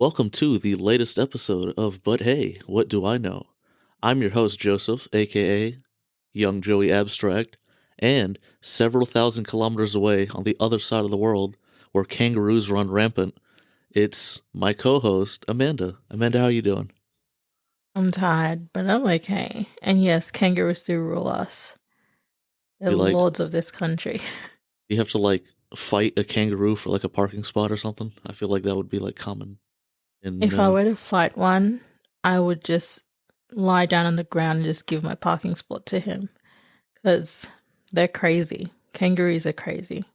Welcome to the latest episode of But Hey, What Do I Know? I'm your host, Joseph, aka Young Joey Abstract, and several thousand kilometers away on the other side of the world, where kangaroos run rampant, it's my co-host, Amanda. Amanda, how you doing? I'm tired, but I'm okay. And yes, kangaroos do rule us. They're You like, lords of this country. you have to fight a kangaroo for like a parking spot or something? I feel like that would be like common in If I were to fight one, I would just lie down on the ground and just give my parking spot to him. Because they're crazy. Kangaroos are crazy.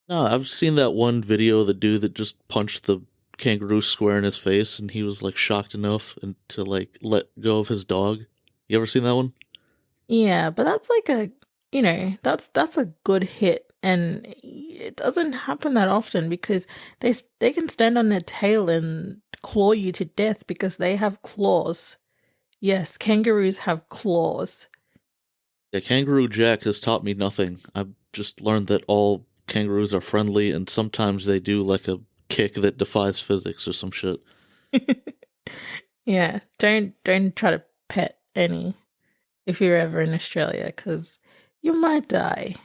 No, I've seen that one video of the dude that just punched the kangaroo square in his face, and he was like shocked enough and to like let go of his dog. You ever seen that one? Yeah, but that's like that's a good hit, and it doesn't happen that often because they can stand on their tail and claw you to death because they have claws. Yes, kangaroos have claws. Yeah, Kangaroo Jack has taught me nothing. I've just learned that all kangaroos are friendly, and sometimes they do like a kick that defies physics or some shit. Yeah, don't try to pet any if you're ever in Australia because you might die.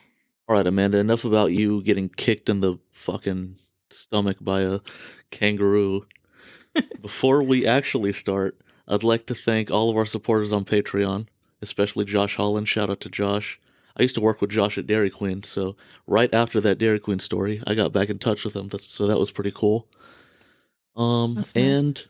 All right, Amanda, enough about you getting kicked in the fucking stomach by a kangaroo. Before we actually start, I'd like to thank all of our supporters on Patreon, especially Josh Holland. Shout out to Josh. I used to work with Josh at Dairy Queen, so right after that Dairy Queen story, I got back in touch with him. So that was pretty cool. That's nice. And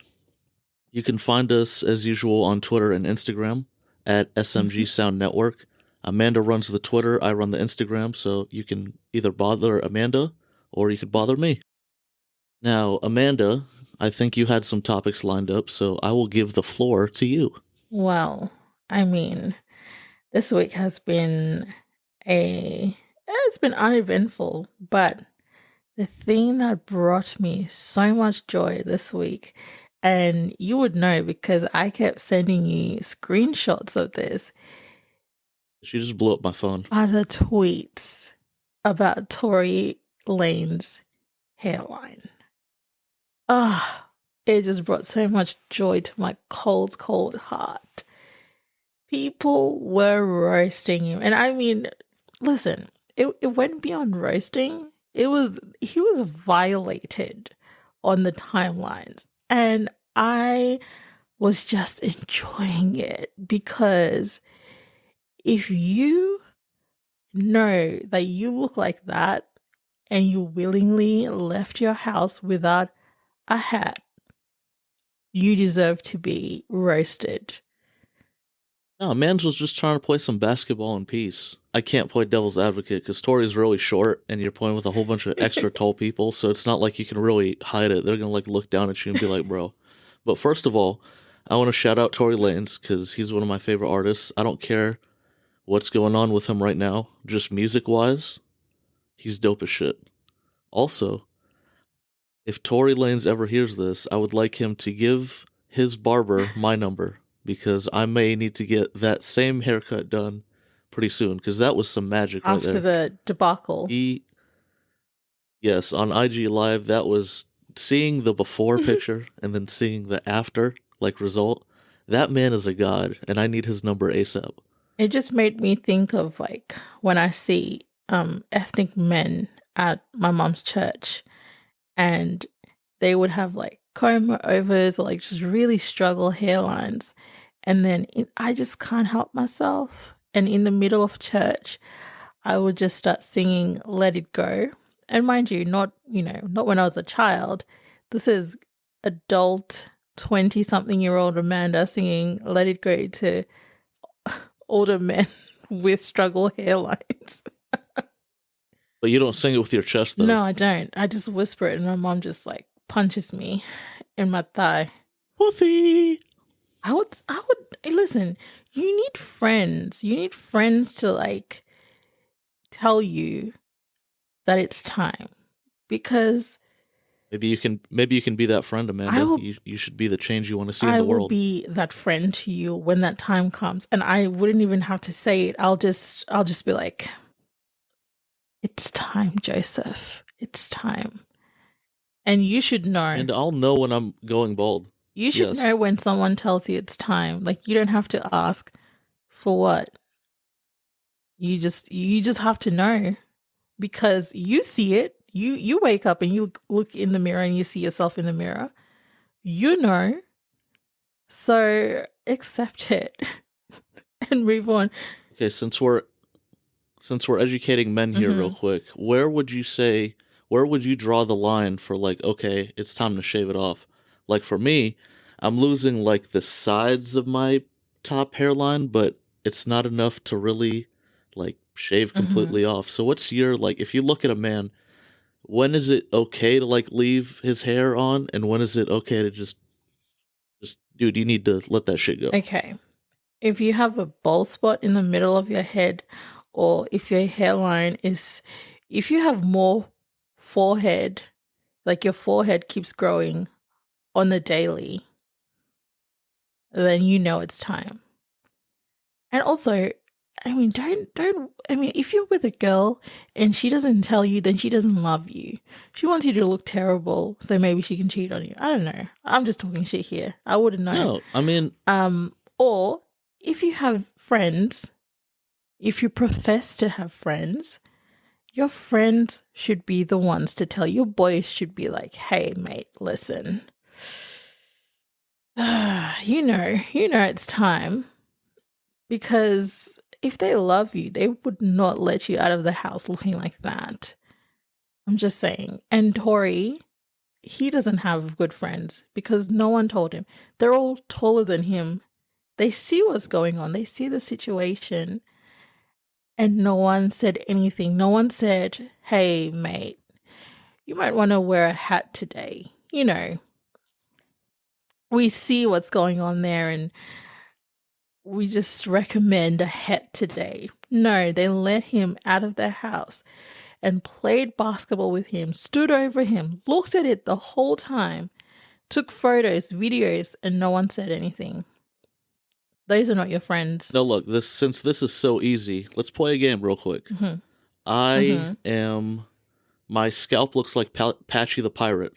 you can find us as usual on Twitter and Instagram at SMG Mhm. Sound Network. Amanda runs the Twitter, I run the Instagram, so you can either bother Amanda or you could bother me. Now, Amanda, I think you had some topics lined up, so I will give the floor to you. Well, I mean, this week has been it's been uneventful, but the thing that brought me so much joy this week, and you would know because I kept sending you screenshots of this, She just blew up my phone. are the tweets about Tory Lane's hairline. Ah, it just brought so much joy to my cold, cold heart. People were roasting him. And I mean, listen, it went beyond roasting. He was violated on the timelines. And I was just enjoying it because if you know that you look like that and you willingly left your house without a hat, you deserve to be roasted. No, Mans was just trying to play some basketball in peace. I can't play devil's advocate because Tori's really short and you're playing with a whole bunch of extra tall people, so it's not like you can really hide it. They're gonna like look down at you and be like, bro. But first of all, I want to shout out Tory Lanez because he's one of my favorite artists. I don't care what's going on with him right now, just music wise, he's dope as shit. Also, if Tory Lanez ever hears this, I would like him to give his barber my number because I may need to get that same haircut done pretty soon because that was some magic right After there. the debacle. He, yes, on IG Live, that was seeing the before picture and then seeing the after, like, result. That man is a god, and I need his number ASAP. It just made me think of like when I see ethnic men at my mom's church and they would have like comb overs or like just really struggle hairlines. And then I just can't help myself. And in the middle of church, I would just start singing Let It Go. And mind you, not when I was a child. This is adult 20 something year old Amanda singing Let It Go to older men with struggle hairlines. But you don't sing it with your chest, though. No, I don't. I just whisper it and my mom just like punches me in my thigh. Pussy! Listen, you need friends. You need friends to like tell you that it's time because Maybe you can be that friend, I Amanda. will You should be the change you want to see in I the will world. be that friend to you when that time comes and I wouldn't even have to say it. I'll just be like, it's time, Joseph. It's time. And you should know. And I'll know when I'm going bald. You should Yes. know when someone tells you it's time. Like, you don't have to ask for what. You just have to know, because you see it. You wake up and you look in the mirror and you see yourself in the mirror. You know. So accept it and move on. Okay, since we're educating men here real quick, where would you draw the line for, like, okay, it's time to shave it off? Like, for me, I'm losing, like, the sides of my top hairline, but it's not enough to really, like, shave completely off. So what's your, like, if you look at a man, when is it okay to, like, leave his hair on, and when is it okay to just dude, you need to let that shit go? Okay. If you have a bald spot in the middle of your head, or if your hairline is, if you have more forehead, like your forehead keeps growing on the daily, then you know it's time. And also, I mean, if you're with a girl and she doesn't tell you, then she doesn't love you. She wants you to look terrible, so maybe she can cheat on you. I don't know. I'm just talking shit here. I wouldn't know. No, I mean, or if you have friends, if you profess to have friends, your friends should be the ones to tell. Your boys should be like, hey, mate, listen. You know it's time. Because if they love you, they would not let you out of the house looking like that. I'm just saying. And Tori, he doesn't have good friends because no one told him. They're all taller than him. They see what's going on. They see the situation. And no one said anything. No one said, hey, mate, you might want to wear a hat today. You know, we see what's going on there and we just recommend a hat today. No, they let him out of their house and played basketball with him, stood over him, looked at it the whole time, took photos, videos, and no one said anything. Those are not your friends. No, look, since this is so easy, let's play a game real quick. My scalp looks like Patchy the Pirate,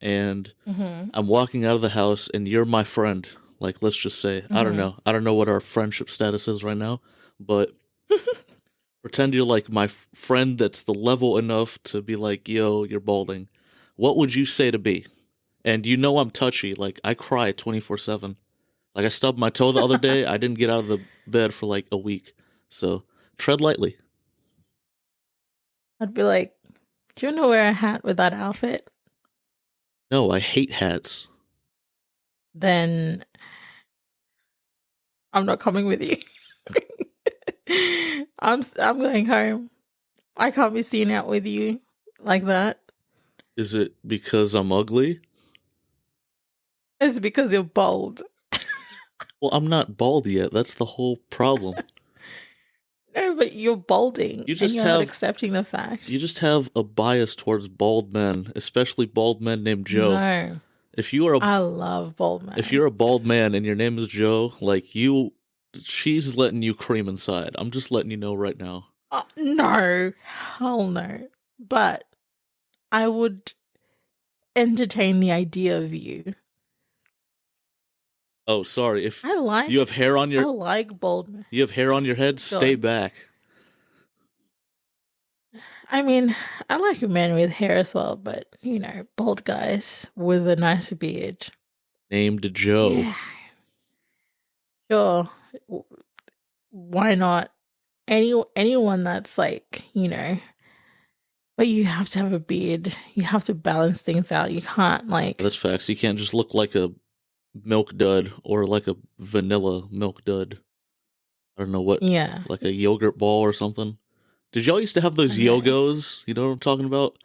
and I'm walking out of the house, and you're my friend. Like, let's just say, I don't know what our friendship status is right now, but pretend you're like my friend that's the level enough to be like, yo, you're balding. What would you say to me? And you know I'm touchy. Like, I cry 24/7. Like, I stubbed my toe the other day. I didn't get out of the bed for like a week. So tread lightly. I'd be like, do you want to wear a hat with that outfit? No, I hate hats. Then I'm not coming with you. I'm going home. I can't be seen out with you like that. Is it because I'm ugly? It's because you're bald. Well, I'm not bald yet. That's the whole problem. No, but you're balding. You just and you're not accepting the fact. You just have a bias towards bald men, especially bald men named Joe. No. I love bald men. If you're a bald man and your name is Joe, like, she's letting you cream inside. I'm just letting you know right now. No. Hell no. But I would entertain the idea of you. Oh, sorry. If I you have hair on your... I like bald men. You have hair on your head, stay back. I mean, I like a man with hair as well, but, you know, bald guys with a nice beard. Named Joe. Yeah. Sure. Why not? Anyone that's like, you know, but you have to have a beard. You have to balance things out. You can't like... That's facts. You can't just look like a milk dud or like a vanilla milk dud. I don't know what. Yeah. Like a yogurt ball or something. Did y'all used to have those Yogos? You know what I'm talking about?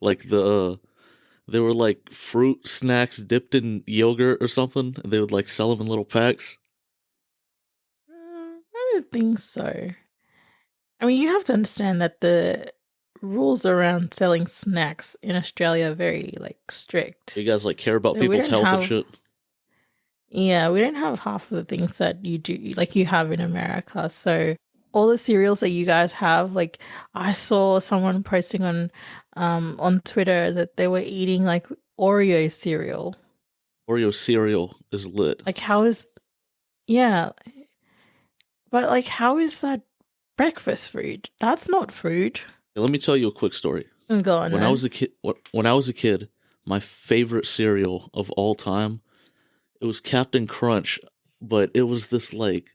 Like they were like fruit snacks dipped in yogurt or something, and they would like sell them in little packs. I don't think so. I mean, you have to understand that the rules around selling snacks in Australia are very like strict. You guys like care about people's health and shit? Yeah, we don't have half of the things that you do, like you have in America. So all the cereals that you guys have, like I saw someone posting on on Twitter that they were eating like Oreo cereal. Oreo cereal is lit. Like how is yeah, but like how is that breakfast food? That's not food. Let me tell you a quick story. Go on When I then. was a kid, when I was a kid, my favorite cereal of all time, it was Captain Crunch, but it was this like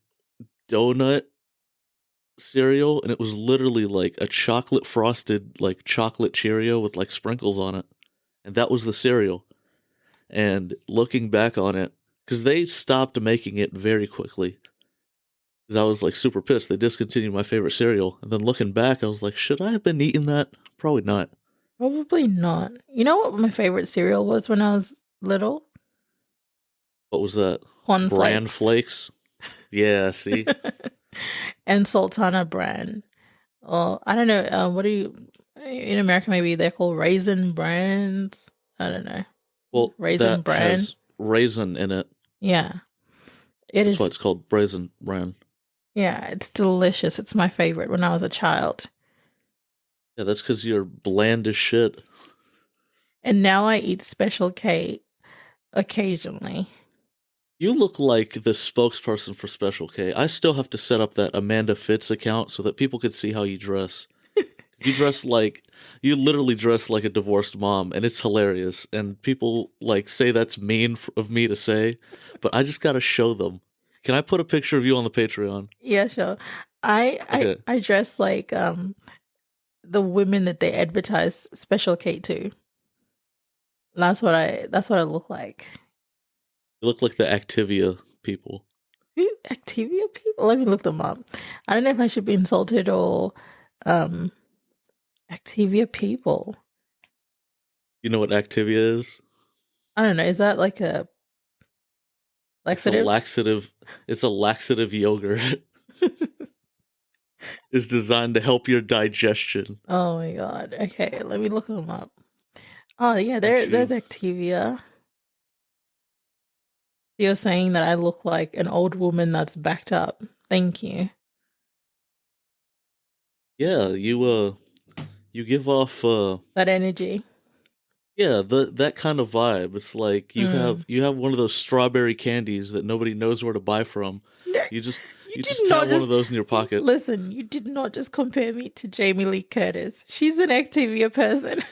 donut cereal, and it was literally like a chocolate frosted like chocolate Cheerio with like sprinkles on it, and that was the cereal. And looking back on it, because they stopped making it very quickly, because I was like super pissed. They discontinued my favorite cereal, and then looking back, I was like, should I have been eating that? Probably not. Probably not. You know what my favorite cereal was when I was little? What was that? Bran Cornflakes. flakes? Yeah, see? And Sultana bran. Oh, I don't know. What do you in America? Maybe they're called raisin brands. I don't know. Well, Raisin that bran. has raisin in it. Yeah, it That's why is. it's called Brazen Bran. Yeah, it's delicious. It's my favorite when I was a child. Yeah, that's because you're bland as shit. And now I eat Special K occasionally. You look like the spokesperson for Special K. I still have to set up that Amanda Fitz account so that people could see how you dress. You dress like you literally dress like a divorced mom, and it's hilarious. And people like say that's mean of me to say, but I just gotta show them. Can I put a picture of you on the Patreon? Yeah, sure. I Okay. I I dress like the women that they advertise Special K to. That's what I look like. You look like the Activia people. Who Activia people? Let me look them up. I don't know if I should be insulted or um Activia people. You know what Activia is? I don't know. Is that like a It's a laxative? laxative. It's a laxative yogurt. It's designed to help your digestion. Oh my god. Okay, let me look them up. Oh yeah, Aren't there's you? Activia. You're saying that I look like an old woman that's backed up. Thank you. Yeah, you give off That energy. yeah, that kind of vibe. It's like Mm. you have one of those strawberry candies that nobody knows where to buy from. No, You just you you did just not have one of just those in your pocket. listen. You did not just compare me to Jamie Lee Curtis. She's an Activia person.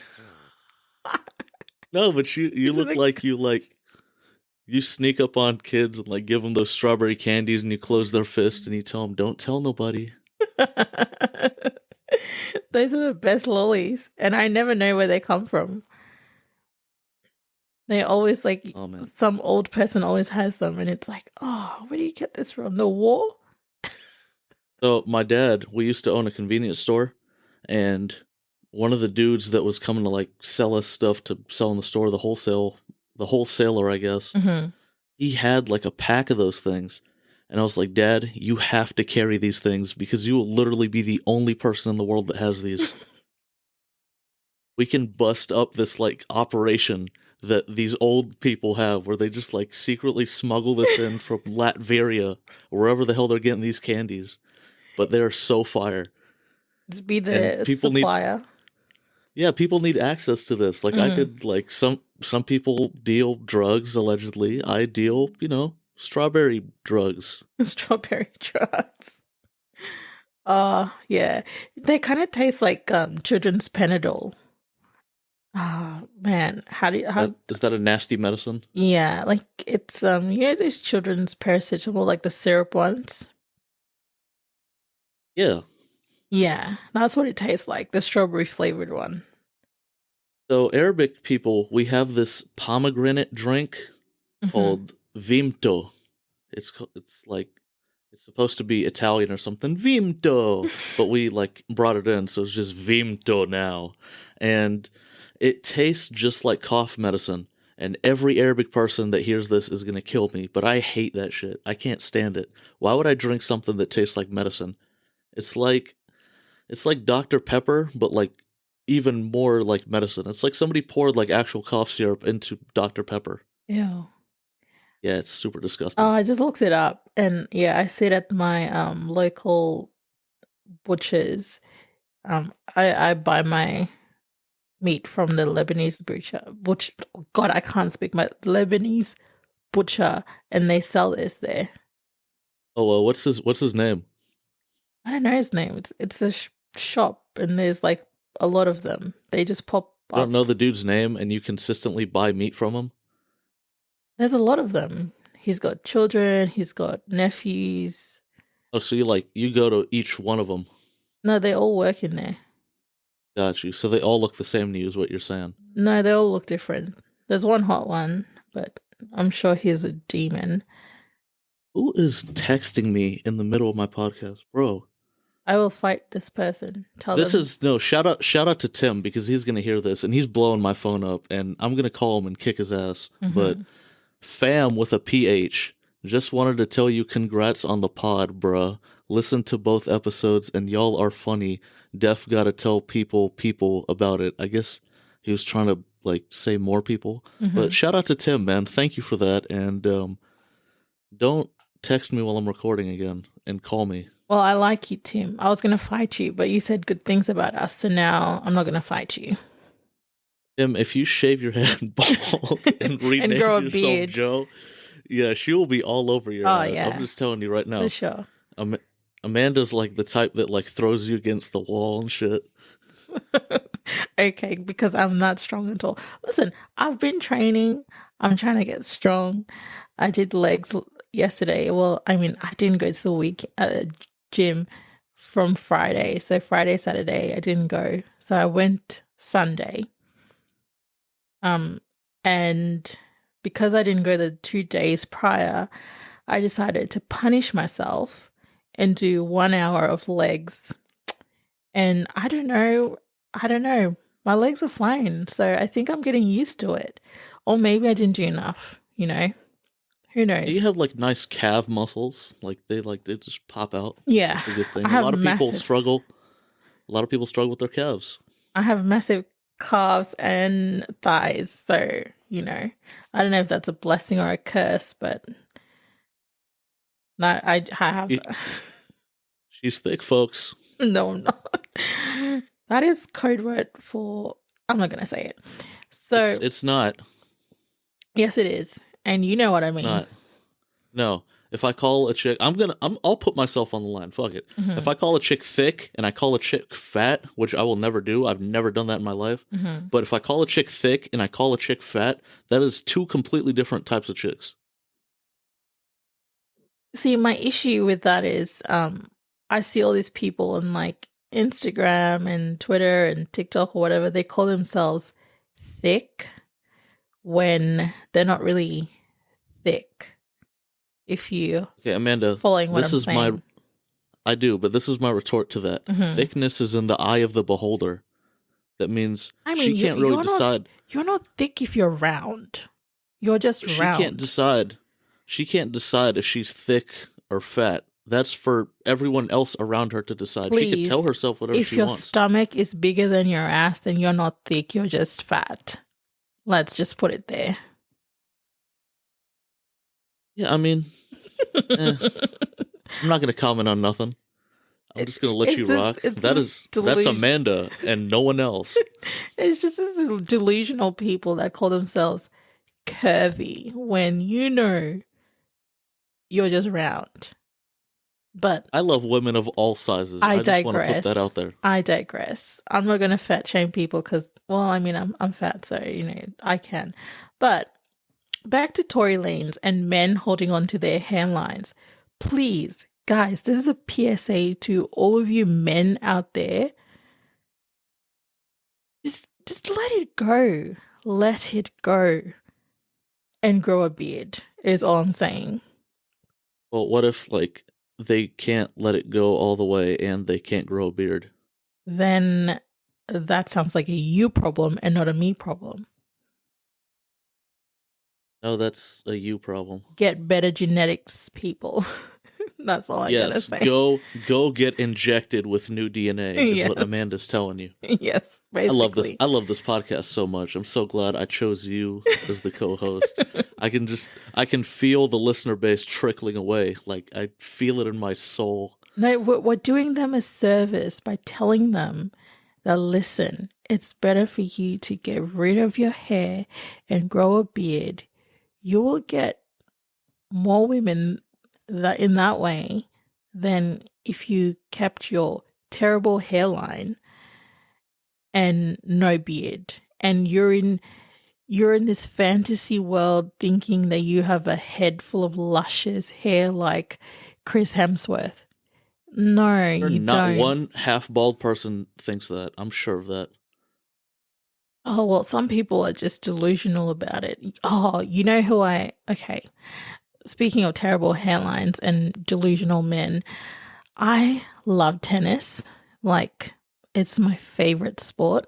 No, but you She's look an. like you sneak up on kids and like give them those strawberry candies and you close their fist and you tell them don't tell nobody. Those are the best lollies, and I never know where they come from. They always like Oh man. some old person always has them, and it's like, oh, where do you get this from? The war? So my dad, we used to own a convenience store, and one of the dudes that was coming to like sell us stuff to sell in the store, the wholesaler, I guess, Mm-hmm. he had like a pack of those things. And I was like, Dad, you have to carry these things because you will literally be the only person in the world that has these. We can bust up this like operation that these old people have where they just like secretly smuggle this in from Latveria, wherever the hell they're getting these candies. But they're so fire. Just be And the supplier. people need access to this. Like I Mm-hmm. could like some people deal drugs allegedly. I deal, strawberry drugs. Strawberry drugs. Yeah. They kind of taste like children's Panadol. Oh man, how do you how That is that a nasty medicine? yeah, like it's you know these children's paracetamol, like the syrup ones? Yeah. Yeah, that's what it tastes like, the strawberry flavored one. So Arabic people, we have this pomegranate drink Mm-hmm. called Vimto. It's like it's supposed to be Italian or something, Vimto, but we like brought it in, so it's just Vimto now, and it tastes just like cough medicine. And every Arabic person that hears this is gonna kill me, but I hate that shit. I can't stand it. Why would I drink something that tastes like medicine? It's like it's like Dr. Pepper, but like even more like medicine. It's like somebody poured like actual cough syrup into Dr. Pepper. Ew. Yeah, it's super Oh, disgusting. I just looked it up, and yeah, I see it at my local butcher's. I buy my meat from the Lebanese butcher. God, I can't speak my Lebanese butcher, and they sell this there. Oh well, what's his name? I don't know his name. It's a shop, and there's like a lot of them. They just pop You don't up. know the dude's name, and you consistently buy meat from him? There's a lot of them. He's got children. He's got nephews. Oh, so you go to each one of them? No, they all work in there. Got you. So they all look the same to you, is what you're saying? No, they all look different. There's one hot one, but I'm sure he's a demon. Who is texting me in the middle of my podcast, bro? I will fight this person. Shout out to Tim, because he's gonna hear this and he's blowing my phone up, and I'm gonna call him and kick his ass. Mhm. But fam with a PH, just wanted to tell you congrats on the pod, bruh. Listen to both episodes and y'all are funny. Def gotta tell people about it. I guess he was trying to like say more people. Mhm. But shout out to Tim, man. Thank you for that. And don't text me while I'm recording again, and call me. Well, I like you, Tim. I was going to fight you, but you said good things about us, so now I'm not going to fight you. Tim, if you shave your head bald and rename And grow a yourself beard. Joe, yeah, she will be all over your ass. Yeah. I'm just telling you right now. For sure. Amanda's like the type that like throws you against the wall and shit. Okay, because I'm not strong at all. Listen, I've been training. I'm trying to get strong. I did legs yesterday. Well, I mean, I didn't go to the gym from Friday. So Friday, Saturday, I didn't go. So I went Sunday. And because I didn't go the 2 days prior, I decided to punish myself and do 1 hour of legs. And I don't know. My legs are fine. So I think I'm getting used to it. Or maybe I didn't do enough, Who knows? You have like nice calf muscles. Like they just pop out. Yeah. It's a good thing. I A have lot of people massive- struggle. A lot of people struggle with their calves. I have massive calves and thighs. So, I don't know if that's a blessing or a curse, but no, I have. She's thick, folks. No, I'm not. That is code word for. I'm not gonna say it. So it's not. Yes, it is, and you know what I mean. Not. No. If I call a chick, I'll put myself on the line. Fuck it. Mhm. If I call a chick thick and I call a chick fat, which I will never do, I've never done that in my life. Mhm. But if I call a chick thick and I call a chick fat, that is two completely different types of chicks. See, my issue with that is, I see all these people on like Instagram and Twitter and TikTok or whatever. They call themselves thick when they're not really thick. If you Okay, Amanda, following what this I'm is saying. I do, but this is my retort to that. Mhm. Thickness is in the eye of the beholder. That means I mean, she can't really decide. You're not thick if you're round. You're just round. She can't decide. She can't decide if she's thick or fat. That's for everyone else around her to decide. Please, she can tell herself whatever if she your wants. stomach is bigger than your ass, then you're not thick. You're just fat. Let's just put it there. Yeah, I mean, I'm not going to comment on nothing. I'm just going to let you rock. That's Amanda and no one else. It's just this delusional people that call themselves curvy when you're just round. But I love women of all sizes. I just want to put that out there. I digress. I'm not going to fat shame people because, well, I mean, I'm fat, so, I can. But back to Tory Lanez and men holding on to their hairlines. Please, guys, this is a PSA to all of you men out there. Just let it go. Let it go. And grow a beard is all I'm saying. Well, what if, like, they can't let it go all the way and they can't grow a beard? Then that sounds like a you problem and not a me problem. No, that's a you problem. Get better genetics, people. That's all I gotta say. Yes, go get injected with new DNA is what Amanda's telling you. Yes, basically. I love this podcast so much. I'm so glad I chose you as the co-host. I can feel the listener base trickling away. Like, I feel it in my soul. No, we're doing them a service by telling them that, listen, it's better for you to get rid of your hair and grow a beard. You will get more women that in that way than if you kept your terrible hairline and no beard. And you're in this fantasy world thinking that you have a head full of luscious hair like Chris Hemsworth. No, you Not don't. one half bald person thinks that. I'm sure of that. Oh, well, some people are just delusional about it. Oh, you know who okay. Speaking of terrible hairlines and delusional men, I love tennis. Like, it's my favorite sport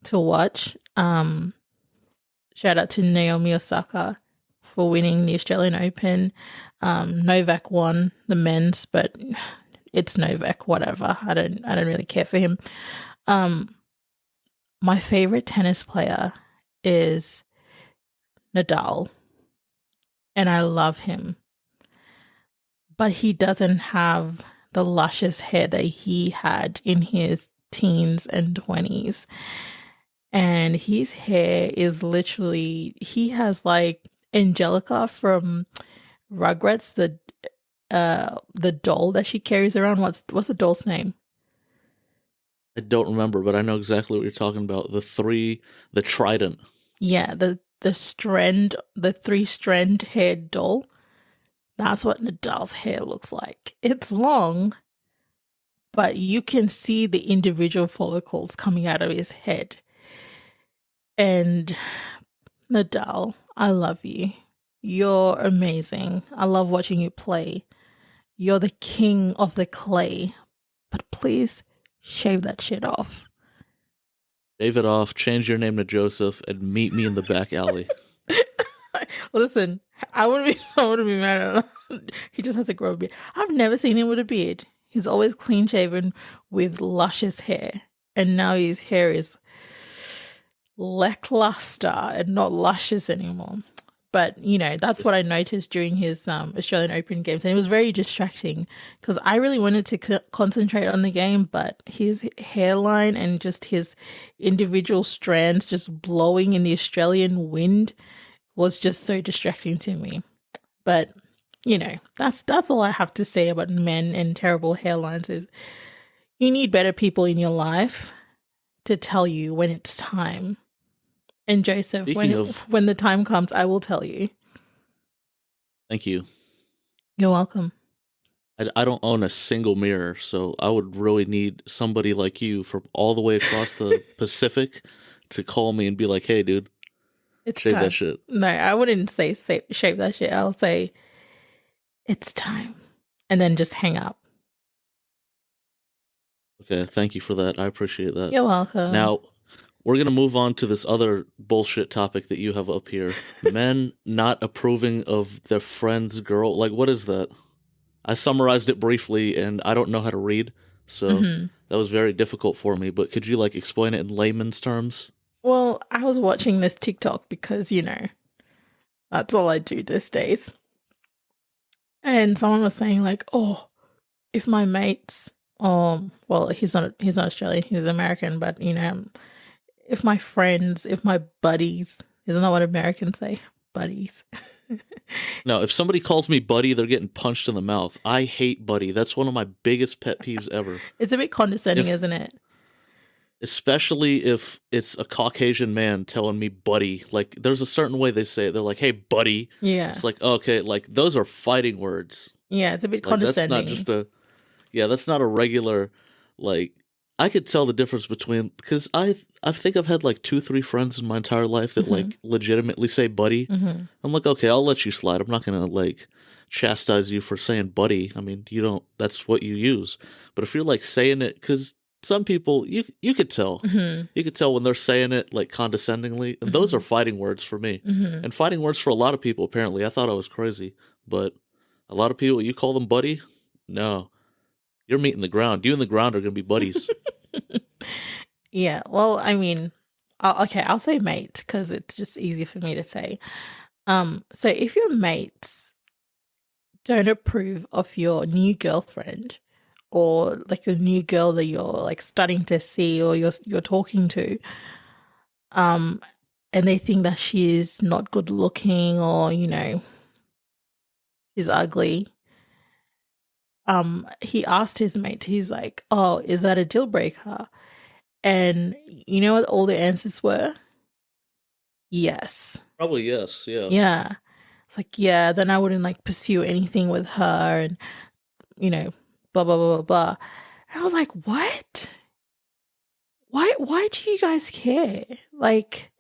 to watch. Shout out to Naomi Osaka for winning the Australian Open. Novak won the men's, but it's Novak, whatever. I don't really care for him. My favorite tennis player is Nadal, and I love him. But he doesn't have the luscious hair that he had in his teens and 20s. And his hair is literally, he has like Angelica from Rugrats, the doll that she carries around. What's the doll's name? I don't remember, but I know exactly what you're talking about. The trident. Yeah, the 3-strand haired doll. That's what Nadal's hair looks like. It's long, but you can see the individual follicles coming out of his head. And Nadal, I love you. You're amazing. I love watching you play. You're the king of the clay. But please shave that shit off. Shave it off, change your name to Joseph, and meet me in the back alley. Listen, I wouldn't be mad at him. He just has to grow a beard. I've never seen him with a beard. He's always clean shaven with luscious hair. And now his hair is lackluster and not luscious anymore. But, you know, that's what I noticed during his Australian Open games. And it was very distracting because I really wanted to concentrate on the game, but his hairline and just his individual strands just blowing in the Australian wind was just so distracting to me. But, you know, that's all I have to say about men and terrible hairlines is you need better people in your life to tell you when it's time. And Joseph, when the time comes, I will tell you. Thank you. You're welcome. I don't own a single mirror, so I would really need somebody like you from all the way across the Pacific to call me and be like, hey, dude, shave that shit. No, I wouldn't say shave that shit. I'll say, it's time. And then just hang up. Okay, thank you for that. I appreciate that. You're welcome. Now, we're going to move on to this other bullshit topic that you have up here. Men not approving of their friend's girl. Like, what is that? I summarized it briefly, and I don't know how to read, so that was very difficult for me. But could you, like, explain it in layman's terms? Well, I was watching this TikTok because, you know, that's all I do these days. And someone was saying, like, oh, if my mates, well, he's not Australian, he's American, but, you know, if my friends, if my buddies, isn't that what Americans say? Buddies. No, if somebody calls me buddy, they're getting punched in the mouth. I hate buddy. That's one of my biggest pet peeves ever. It's a bit condescending, isn't it? Especially if it's a Caucasian man telling me buddy. Like, there's a certain way they say it. They're like, hey, buddy. Yeah. It's like, okay, like, those are fighting words. Yeah, it's a bit condescending. That's not just that's not a regular, like, I could tell the difference between, because I think I've had like 2-3 friends in my entire life that like legitimately say buddy. I'm like, okay, I'll let you slide. I'm not gonna like chastise you for saying buddy. I mean, you don't. That's what you use. But if you're like saying it, because some people you could tell, you could tell when they're saying it like condescendingly, and those are fighting words for me, and fighting words for a lot of people. Apparently, I thought I was crazy, but a lot of people, you call them buddy, no. You're meeting the ground. You and the ground are going to be buddies. Yeah, well, I mean, I'll say mate because it's just easier for me to say. So if your mates don't approve of your new girlfriend or like the new girl that you're like starting to see or you're talking to, um, and they think that she's not good looking or she's ugly. He asked his mate, he's like, "Oh, is that a deal breaker?" And you know what all the answers were? Yes. Probably yes, yeah. Yeah. It's like, yeah, then I wouldn't like pursue anything with her and blah blah blah blah blah. And I was like, what? Why do you guys care? Like,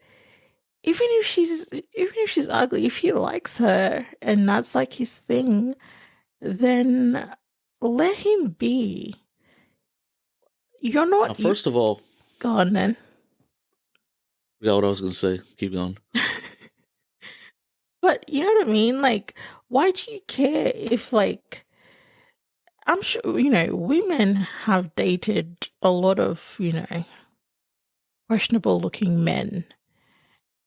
even if she's ugly, if he likes her and that's like his thing, then let him be. You're Now, not first of all, go on then. forgot what I was going to say. Keep going. But you know what I mean? Like, why do you care if like I'm sure, women have dated a lot of, questionable looking men.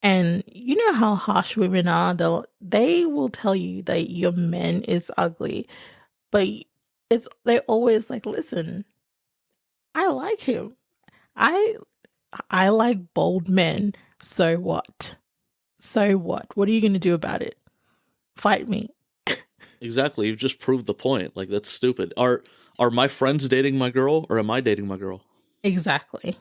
And you know how harsh women are. They will tell you that your man is ugly. But they're always like, listen, I like him. I I like bold men. So what? So what? What are you gonna do about it? Fight me. Exactly. You've just proved the point. Like, that's stupid. Are my friends dating my girl, or am I dating my girl? Exactly.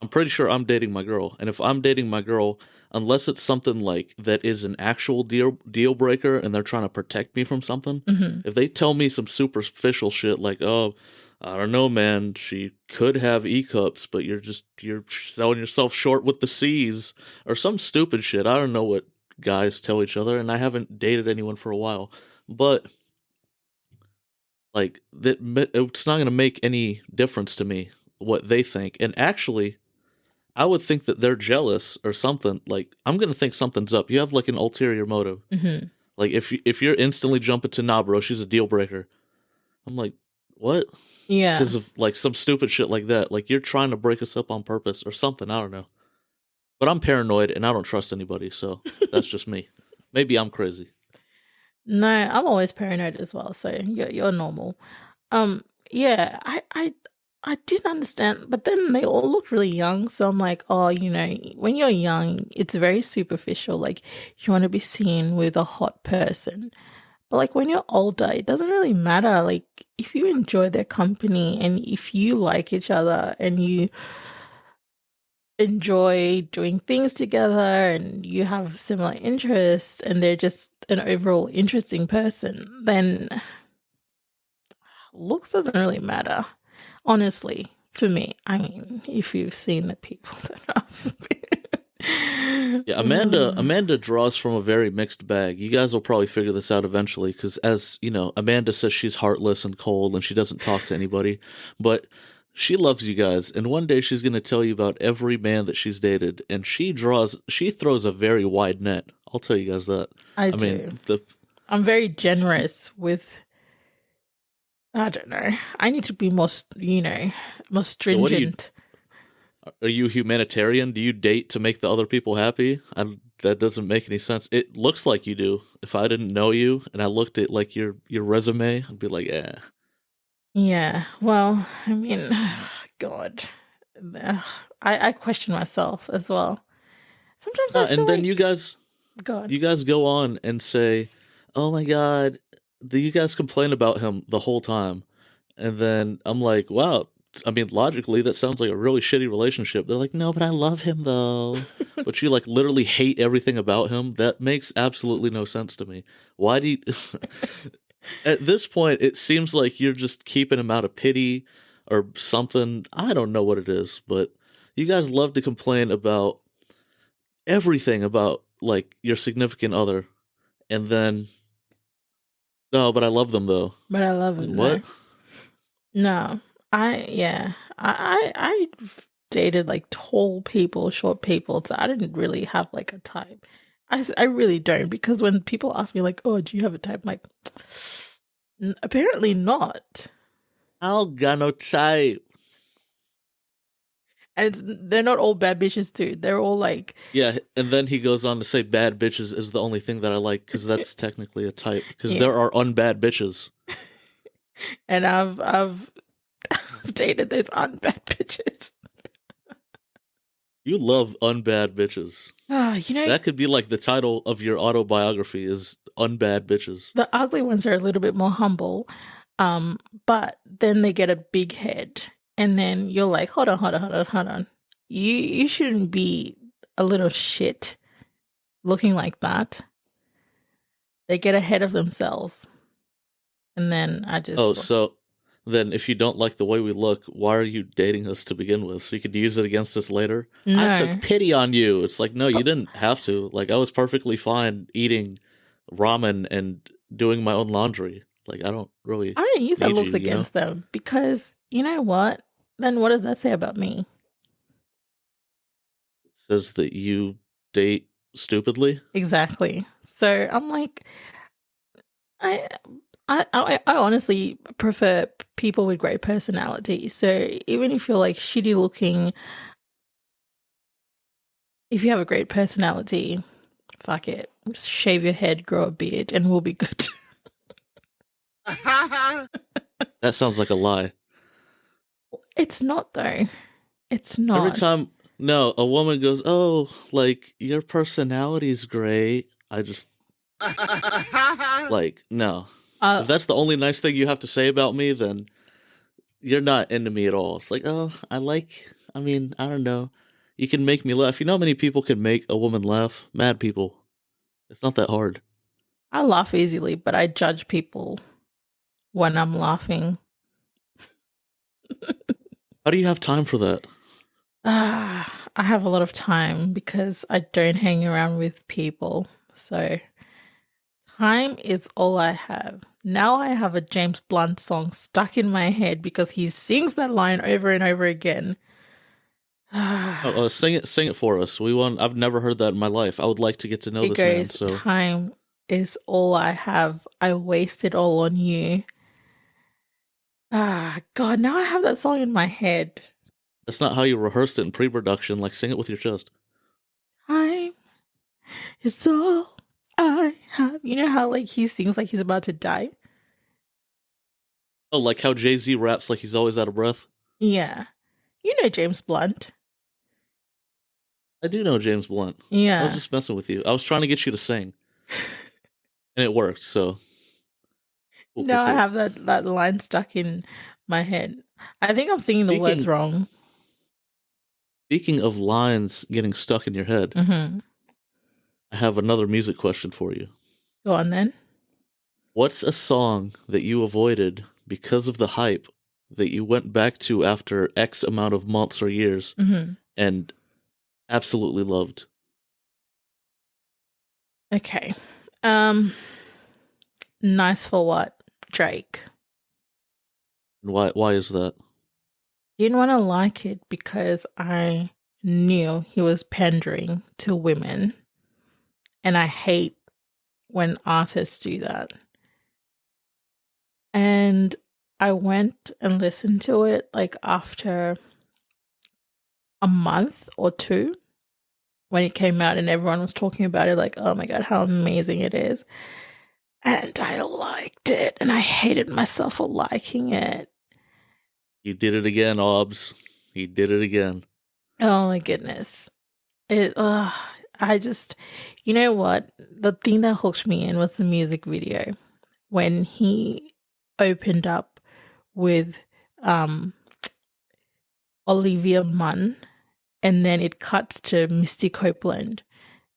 I'm pretty sure I'm dating my girl. And if I'm dating my girl, unless it's something like that is an actual deal breaker and they're trying to protect me from something, Hmm. if they tell me some superficial shit like, "Oh, I don't know, man, she could have E cups, but you're selling yourself short with the C's," or some stupid shit. I don't know what guys tell each other, and I haven't dated anyone for a while. But like that, it's not going to make any difference to me what they think. And actually, I would think that they're jealous or something. Like, I'm going to think something's up. You have like an ulterior motive. Hmm. Like, if you're instantly jumping to, "Nah, bro, she's a deal breaker," I'm like, what? Yeah. Because of like some stupid shit like that. Like, you're trying to break us up on purpose or something. I don't know. But I'm paranoid and I don't trust anybody, so that's just me. Maybe I'm crazy. No, I'm always paranoid as well, so you're normal. Yeah, I didn't understand, but then they all look really young, so I'm like, oh, when you're young, it's very superficial. Like you want to be seen with a hot person, but like when you're older, it doesn't really matter. Like if you enjoy their company and if you like each other and you enjoy doing things together and you have similar interests and they're just an overall interesting person, then looks doesn't really matter. Honestly, for me. I mean, if you've seen the people that I've Yeah, Amanda draws from a very mixed bag. You guys will probably figure this out eventually, because as you know, Amanda says she's heartless and cold and she doesn't talk to anybody, but she loves you guys. And one day she's going to tell you about every man that she's dated, and she throws a very wide net. I'll tell you guys that. I I mean, do. I'm very generous with I don't know. I need to be more yeah, what stringent. are you humanitarian? Do you date to make the other people happy? That doesn't make any sense. It looks like you do. If I didn't know you and I looked at like your resume, I'd be like, yeah. Yeah. Well, I mean, God. Ugh, I question myself as well. Sometimes I feel And then like God. you guys go on and say, "Oh my God," you guys complain about him the whole time, and then I'm like, "Wow." I mean, logically, that sounds like a really shitty relationship. They're like, "No, but I love him though." But you like literally hate everything about him. That makes absolutely no sense to me. Why do you? At this point, it seems like you're just keeping him out of pity or something. I don't know what it is, but you guys love to complain about everything about like your significant other, and then no, but I love them though. But I love Like, him though. what? No, yeah, I've dated like tall people, short people, so I didn't really have like a type. I really don't because when people ask me like, "Oh, do you have a type?" I'm like, apparently not. I got no type. And they're not all bad bitches too. They're all like, Yeah, and then he goes on to say bad bitches is the only thing that I like, because that's technically a type, because yeah. there are unbad bitches. And I've I've dated those unbad bitches. You love unbad bitches. You know, That could be like the title of your autobiography is Unbad Bitches. the ugly ones are a little bit more humble, but then they get a big head, and then you're like, hold on. You shouldn't be a little shit looking like that. They get ahead of themselves, and then I Oh, just so then if you don't like the way we look, why are you dating us to begin with? So you could use it against us later? I no. took pity on you. It's like, no, you didn't have to. Like, I was perfectly fine eating ramen and doing my own laundry. Like, I don't really I don't use that need looks you, you know? against them because you know what? Then what does that say about me? It says that you date stupidly. Exactly. So I'm like, I I honestly prefer people with great personality. So even if you're like shitty looking, if you have a great personality, fuck it. Just shave your head, grow a beard, and we'll be good. That sounds like a lie. It's not though. It's Every not. time, no, a woman goes, "Oh, like your personality's great." I just like no. Uh, If that's the only nice thing you have to say about me, then you're not into me at all. It's like, oh, I mean, I don't know. You can make me laugh. You know how many people can make a woman laugh? Mad people. It's not that hard. I laugh easily, but I judge people when I'm laughing. How do you have time for that? I have a lot of time because I don't hang around with people. So time is all I have. Now I have a James Blunt song stuck in my head because he sings that line over and over again. Sing it for us. We want. I've never heard that in my life. I would like to get to know It this man. goes, So time is all I have. I waste it all on you. God, now I have that song in my head. that's not how you rehearsed it in pre-production. Like, sing it with your chest. Time is all I have. You know how like he sings like he's about to die? Oh, like how Jay-Z raps like he's always out of breath. Yeah. You know James Blunt. I do know James Blunt. I was Yeah. just messing with you. I was trying to get you to sing, and it worked. So cool, cool, Now I cool. have that line stuck in my head. I think I'm singing the words Speaking wrong. speaking of lines getting stuck in your head, Mm-hmm. I have another music question for you. Go on then. What's a song that you avoided because of the hype that you went back to after X amount of months or years Mm-hmm. and absolutely loved? Okay. Nice for what? Drake. And why is that? Didn't want to like it because I knew he was pandering to women. And I hate when artists do that. And I went and listened to it like after a month or two when it came out and everyone was talking about it like, oh my God, how amazing it is. And I liked it and I hated myself for liking it. You did it again, Obs. You did it again. Oh my goodness. I just, you know what? The thing that hooked me in was the music video when he opened up with Olivia Munn and then it cuts to Misty Copeland.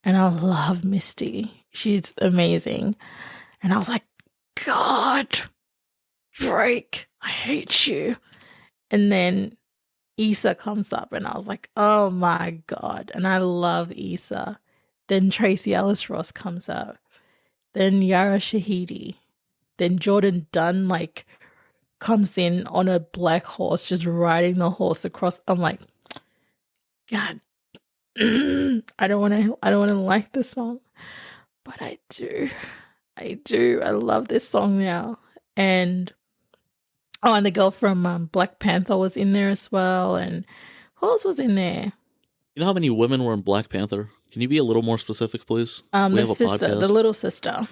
And I love Misty. She's amazing. And I was like, God, Drake, I hate you. And then Issa comes up and I was like, oh my God. And I love Issa. Then Tracy Ellis Ross comes up. Then Yara Shahidi. Then Jordan Dunn like comes in on a black horse, just riding the horse across. I'm like, God, I don't want to like this song, but I do. I do. I love this song now. And and the girl from Black Panther was in there as well. And who else was in there? You know how many women were in Black Panther? Can you be a little more specific, please? We The have a sister, the podcast. little sister.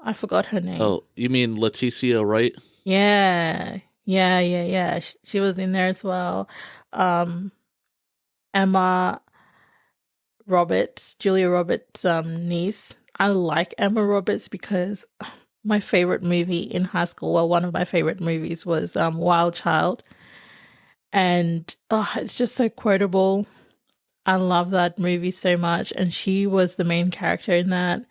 I forgot her name. Oh, you mean Leticia Wright? Yeah. Yeah. She was in there as well. Um, Emma Roberts, Julia Roberts' niece. I like Emma Roberts because my favorite movie in high school, well, one of my favorite movies was Wild Child, and it's just so quotable. I love that movie so much, and she was the main character in that.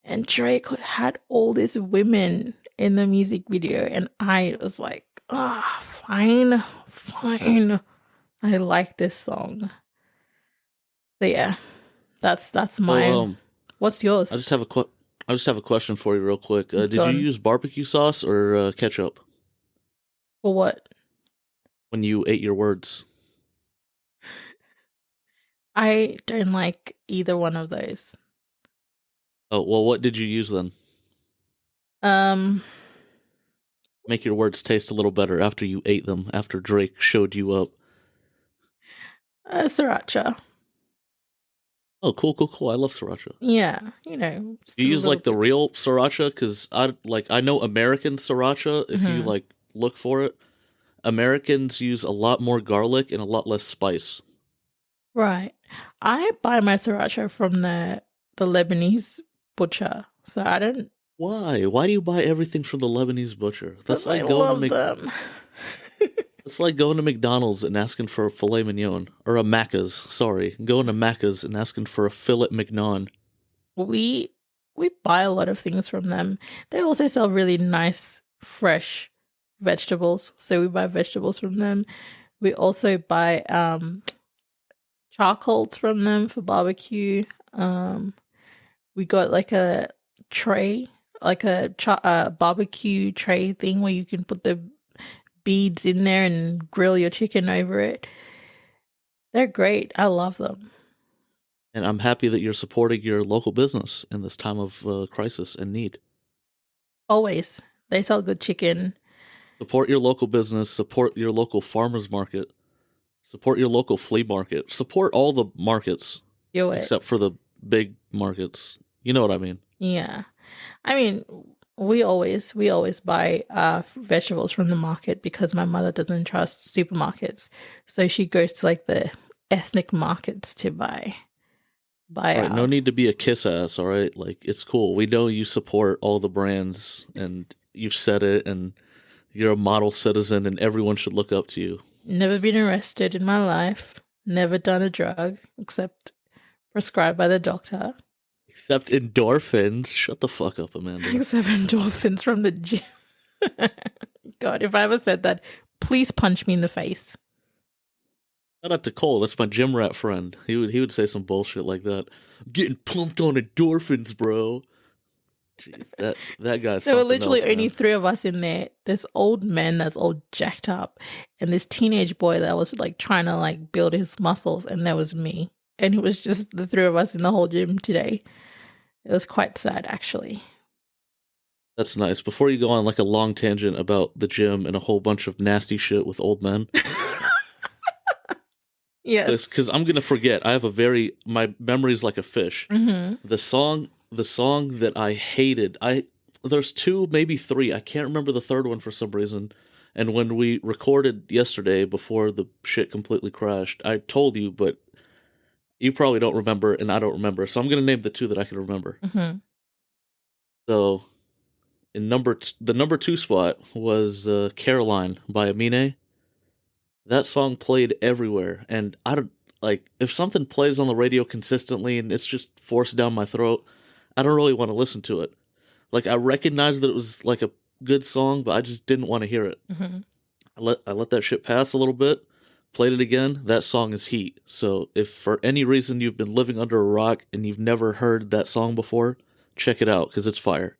And Drake had all these women in the music video, and I was like, fine, fine. I like this song. So yeah, that's So, mine. What's I yours? just have I just have a question for you, real quick. It's Did you gone. use barbecue sauce or ketchup For what? when you ate your words? I don't like either one of those. Oh, well, what did you use then? Um, Make your words taste a little better after you ate them, after Drake showed you up. sriracha. Oh, cool. I love sriracha. Yeah, just You a use little like the bit. real sriracha, because I know American sriracha. If you Hmm. like look for it, Americans use a lot more garlic and a lot less spice. Right. I buy my sriracha from the Lebanese butcher, so I don't. Why? Why do you buy everything from the Lebanese butcher? Because I love them. It's like going to McDonald's and asking for a filet mignon, or a Macca's. Sorry, going to Macca's and asking for a filet mignon. we we buy a lot of things from them. They also sell really nice fresh vegetables, so we buy vegetables from them. We also buy charcoals from them for barbecue. We got like a tray, like a barbecue tray thing where you can put the beads in there and grill your chicken over it. They're great. I love them. And I'm happy that you're supporting your local business in this time of crisis and need. Always. They sell good chicken. Support your local business, support your local farmers market, support your local flea market, support all the markets Do it. except for the big markets. You know what I mean? Yeah. I mean, we always buy vegetables from the market because my mother doesn't trust supermarkets. So she goes to like the ethnic markets to buy All right, no our. need to be a kiss ass, all right? Like, it's cool. We know you support all the brands and you've said it, and you're a model citizen and everyone should look up to you. Never been arrested in my life. Never done a drug except prescribed by the doctor. Except endorphins. Shut the fuck up, Amanda. Except endorphins from the gym. God, if I ever said that, please punch me in the face. Shout out to Cole. That's my gym rat friend. He would say some bullshit like that. I'm getting pumped on endorphins, bro. Jeez, that guy's There were something literally else, only man. three of us in there. This old man that's all jacked up, and this teenage boy that was like trying to like build his muscles, and there was me. And it was just the three of us in the whole gym today. It was quite sad, actually. That's nice. Before you go on like a long tangent about the gym and a whole bunch of nasty shit with old men, Yes. because I'm gonna forget. I have my memory's like a fish. Mm-hmm. The song that I hated. There's two, maybe three. I can't remember the third one for some reason. And when we recorded yesterday before the shit completely crashed, I told you, but you probably don't remember, and I don't remember. So I'm gonna name the two that I can remember. Mm-hmm. So the number two spot was Caroline by Amine. That song played everywhere, and I don't like, if something plays on the radio consistently and it's just forced down my throat, I don't really want to listen to it. Like, I recognized that it was like a good song, but I just didn't want to hear it. Mm-hmm. I let that shit pass a little bit, played it again. That song is heat. So if for any reason you've been living under a rock and you've never heard that song before, check it out because it's fire.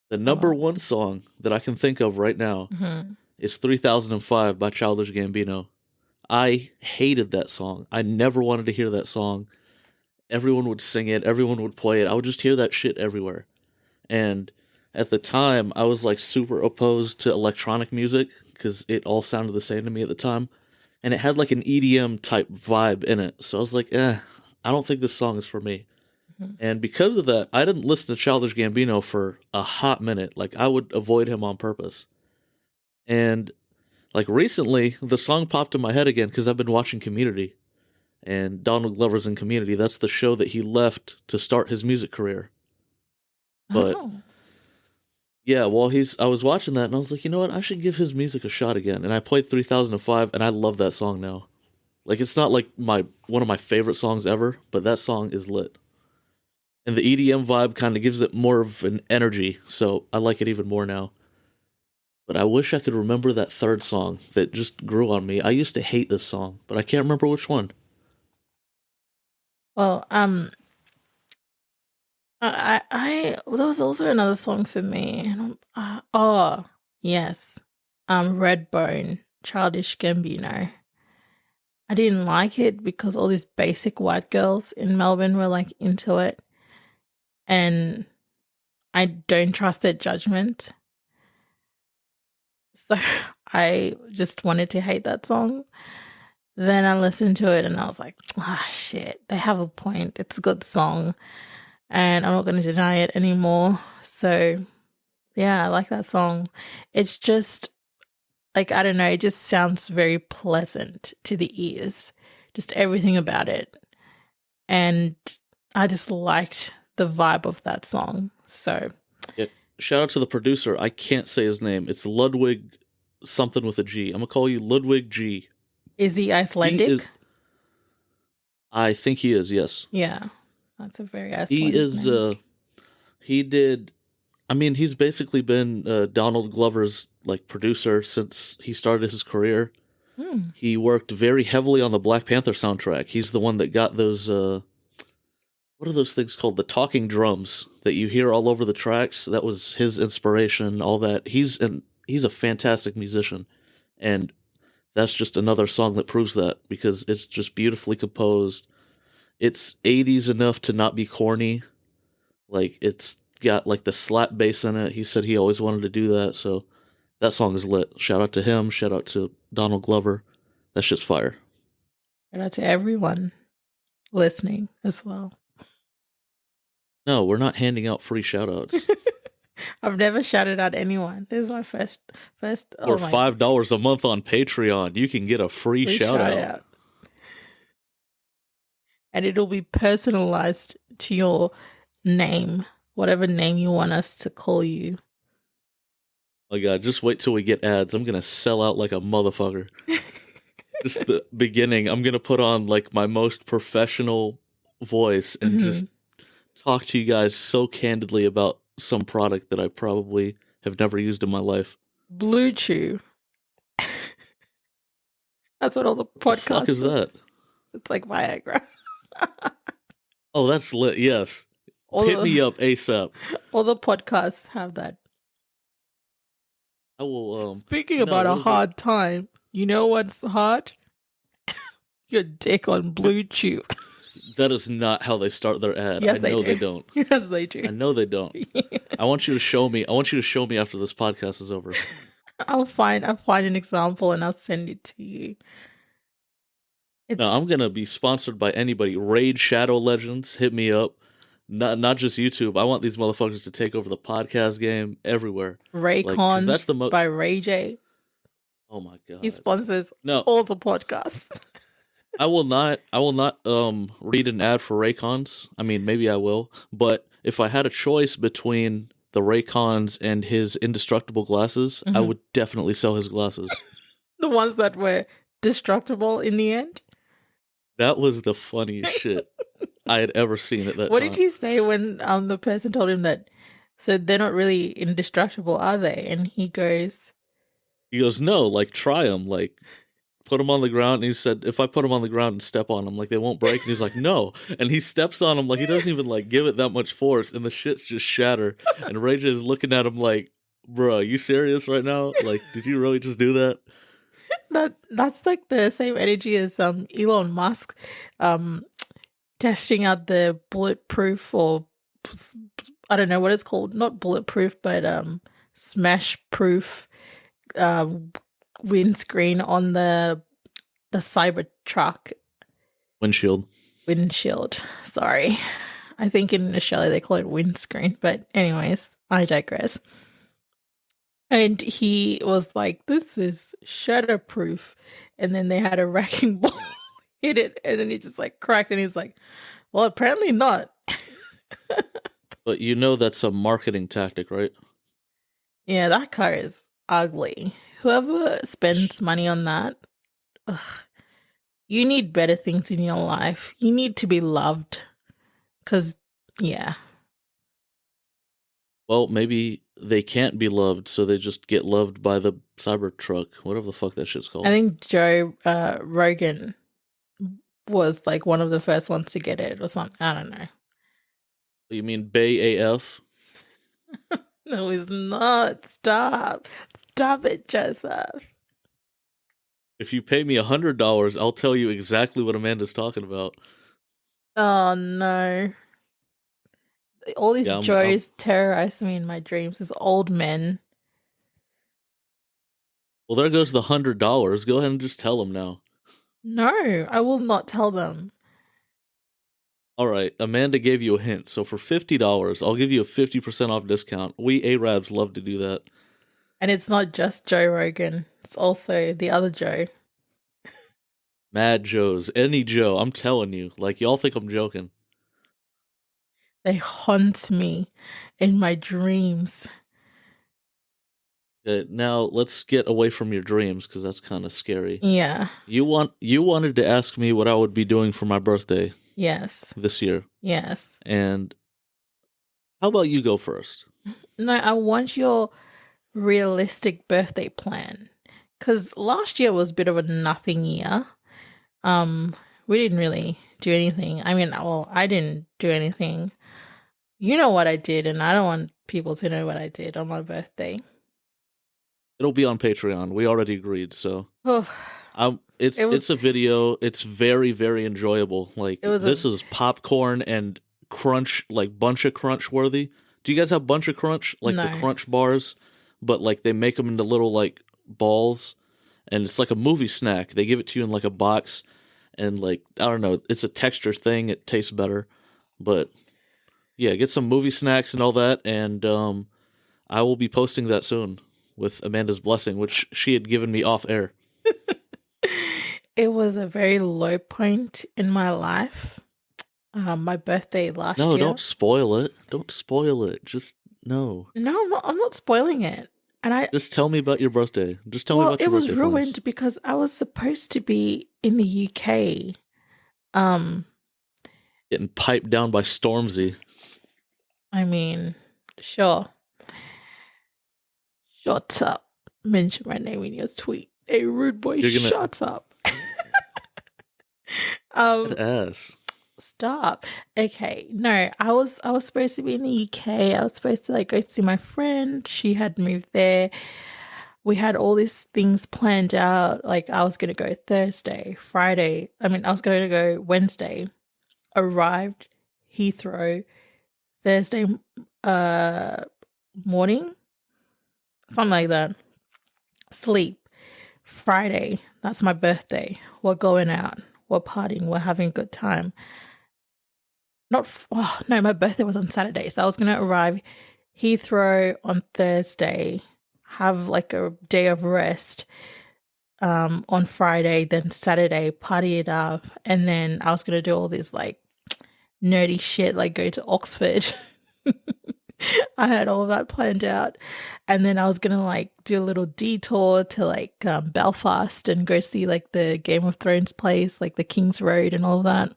The I number love it. one song that I can think of right now Mm-hmm. is 3005 by Childish Gambino. I hated that song. I never wanted to hear that song. Everyone would sing it, everyone would play it. I would just hear that shit everywhere. And at the time, I was like super opposed to electronic music because it all sounded the same to me at the time. And it had like an EDM type vibe in it. So I was like, I don't think this song is for me. Mm-hmm. And because of that, I didn't listen to Childish Gambino for a hot minute. Like, I would avoid him on purpose. And like recently, the song popped in my head again because I've been watching Community, and Donald Glover's in Community. That's the show that he left to start his music career. But Oh. yeah, while I was watching that and I was like, you know what? I should give his music a shot again. And I played 3005 and I love that song now. Like it's not like my one of my favorite songs ever, but that song is lit. And the EDM vibe kind of gives it more of an energy, so I like it even more now. But I wish I could remember that third song that just grew on me. I used to hate this song, but I can't remember which one. Well, there was also another song for me, and oh yes, Redbone, Childish Gambino. I didn't like it because all these basic white girls in Melbourne were like into it, and I don't trust their judgment. So I just wanted to hate that song. Then I listened to it and I was like, shit, they have a point. It's a good song and I'm not going to deny it anymore. So yeah, I like that song. It's just like, I don't know, it just sounds very pleasant to the ears, just everything about it. And I just liked the vibe of that song. So Yeah, shout out to the producer. I can't say his name. It's Ludwig something with a G. I'm gonna call you Ludwig G. is he Icelandic? He is. I think he is. Yes. Yeah, that's a very He Icelandic is. name. He did. I mean, he's basically been Donald Glover's like producer since he started his career. Hmm. He worked very heavily on the Black Panther soundtrack. He's the one that got those. What are those things called? The talking drums that you hear all over the tracks. That was his inspiration. All that. He's a fantastic musician, and that's just another song that proves that because it's just beautifully composed. It's 80s enough to not be corny. Like it's got like the slap bass in it. He said he always wanted to do that, so that song is lit. Shout out to him. Shout out to Donald Glover. That shit's fire. Shout out to everyone listening as well. No, we're not handing out free shout outs. I've never shouted out anyone. This is my first. For $5 a month on Patreon, you can get a free shout out. And it'll be personalized to your name, whatever name you want us to call you. Oh god, just wait till we get ads. I'm gonna sell out like a motherfucker. Just the beginning, I'm gonna put on like my most professional voice and just talk to you guys so candidly about some product that I probably have never used in my life. Blue Chew. That's what all the podcasts. What the fuck is that? It's like Viagra. Oh, that's lit. Yes. Hit me up ASAP. All the podcasts have that. I will. Speaking about a hard time, you know what's hard? Your dick on Blue Chew. That is not how they start their ad. Yes, I know they don't. Yes, they do. I know they don't. I want you to show me. I want you to show me after this podcast is over. I'll find an example and I'll send it to you. No, I'm gonna be sponsored by anybody. Raid Shadow Legends, hit me up. Not just YouTube. I want these motherfuckers to take over the podcast game everywhere. Raycons that's the by Ray J. Oh my god. He sponsors all the podcasts. I will not read an ad for Raycons. I mean, maybe I will, but if I had a choice between the Raycons and his indestructible glasses, I would definitely sell his glasses. The ones that were destructible in the end? That was the funniest shit I had ever seen at that time. What did he say when the person told him that? Said they're not really indestructible, are they? And he goes, no, like try them, like put them on the ground. And he said, if I put them on the ground and step on them, like they won't break. And he's like, no. And he steps on them like he doesn't even like give it that much force, and the shits just shatter. And Ray J is looking at him like, bro, you serious right now? Like, did you really just do that? That's like the same energy as Elon Musk testing out the bulletproof, or I don't know what it's called, not bulletproof but smash proof windscreen on the Cybertruck windshield. Sorry, I think in Australia they call it windscreen, but anyways, I digress. And he was like, "This is shatterproof." And then they had a wrecking ball hit it, and then he just like cracked, and he's like, "Well, apparently not." But you know that's a marketing tactic, right? Yeah, that car is ugly. Whoever spends money on that, ugh, you need better things in your life. You need to be loved. Because, yeah. Well, maybe they can't be loved, so they just get loved by the Cybertruck, whatever the fuck that shit's I called. think Joe Rogan was like one of the first ones to get it or something. I don't know. You mean Bay AF? No, it's not. Stop. Stop it, Joseph. If you pay me $100, I'll tell you exactly what Amanda's talking about. Oh, no. All these Yeah, Joes terrorize me in my dreams. These old men. well, there goes the $100. Go ahead and just tell them now. No, I will not tell them. All right, Amanda gave you a hint. So for $50, I'll give you a 50% off discount. We Arabs love to do that. And it's not just Joe Rogan. It's also the other Joe. Mad Joes, any Joe, I'm telling you. Like, y'all think I'm joking. They haunt me in my dreams. Now, let's get away from your dreams, because that's kind of scary. Yeah. You wanted to ask me what I would be doing for my birthday Yes. this year. Yes. And how about you go first? No, I want your realistic birthday plan. Because last year was a bit of a nothing year. We didn't really do anything. I mean, well, I didn't do anything. You know what I did, and I don't want people to know what I did on my birthday. It'll be on Patreon. We already agreed, so Oh, it's a video. It's very, very enjoyable. Like, this is popcorn and crunch, like bunch of crunch worthy. Do you guys have bunch of crunch? Like the No. crunch bars, but like they make them into little like balls, and it's like a movie snack. They give it to you in like a box, and like, I don't know, it's a texture thing. It tastes better, but yeah, get some movie snacks and all that, and I will be posting that soon with Amanda's blessing, which she had given me off air. It was a very low point in my life. My birthday last year. No, don't spoil it. Don't spoil it. Just no. No, I'm not spoiling it. And just tell me about your birthday. Just tell me well, about it your was birthday ruined plans. because I was supposed to be in the UK. Getting piped down by Stormzy. I mean, sure. Shut up. Mention my name in your tweet. Hey, rude boy, shut up. Good ass. Stop. Okay, no, I was supposed to be in the UK. I was supposed to like go see my friend. She had moved there. We had all these things planned out. Like I was gonna go Thursday, Friday. I mean, I was gonna go Wednesday. Arrived Heathrow Thursday morning, something like that. Sleep. Friday, that's my birthday. We're going out. We're partying. We're having a good time. No, my birthday was on Saturday. So I was going to arrive Heathrow on Thursday, have like a day of rest on Friday, then Saturday, party it up. And then I was going to do all this like nerdy shit, like go to Oxford. I had all of that planned out. And then I was going to like do a little detour to like Belfast and go see like the Game of Thrones place, like the King's Road and all that.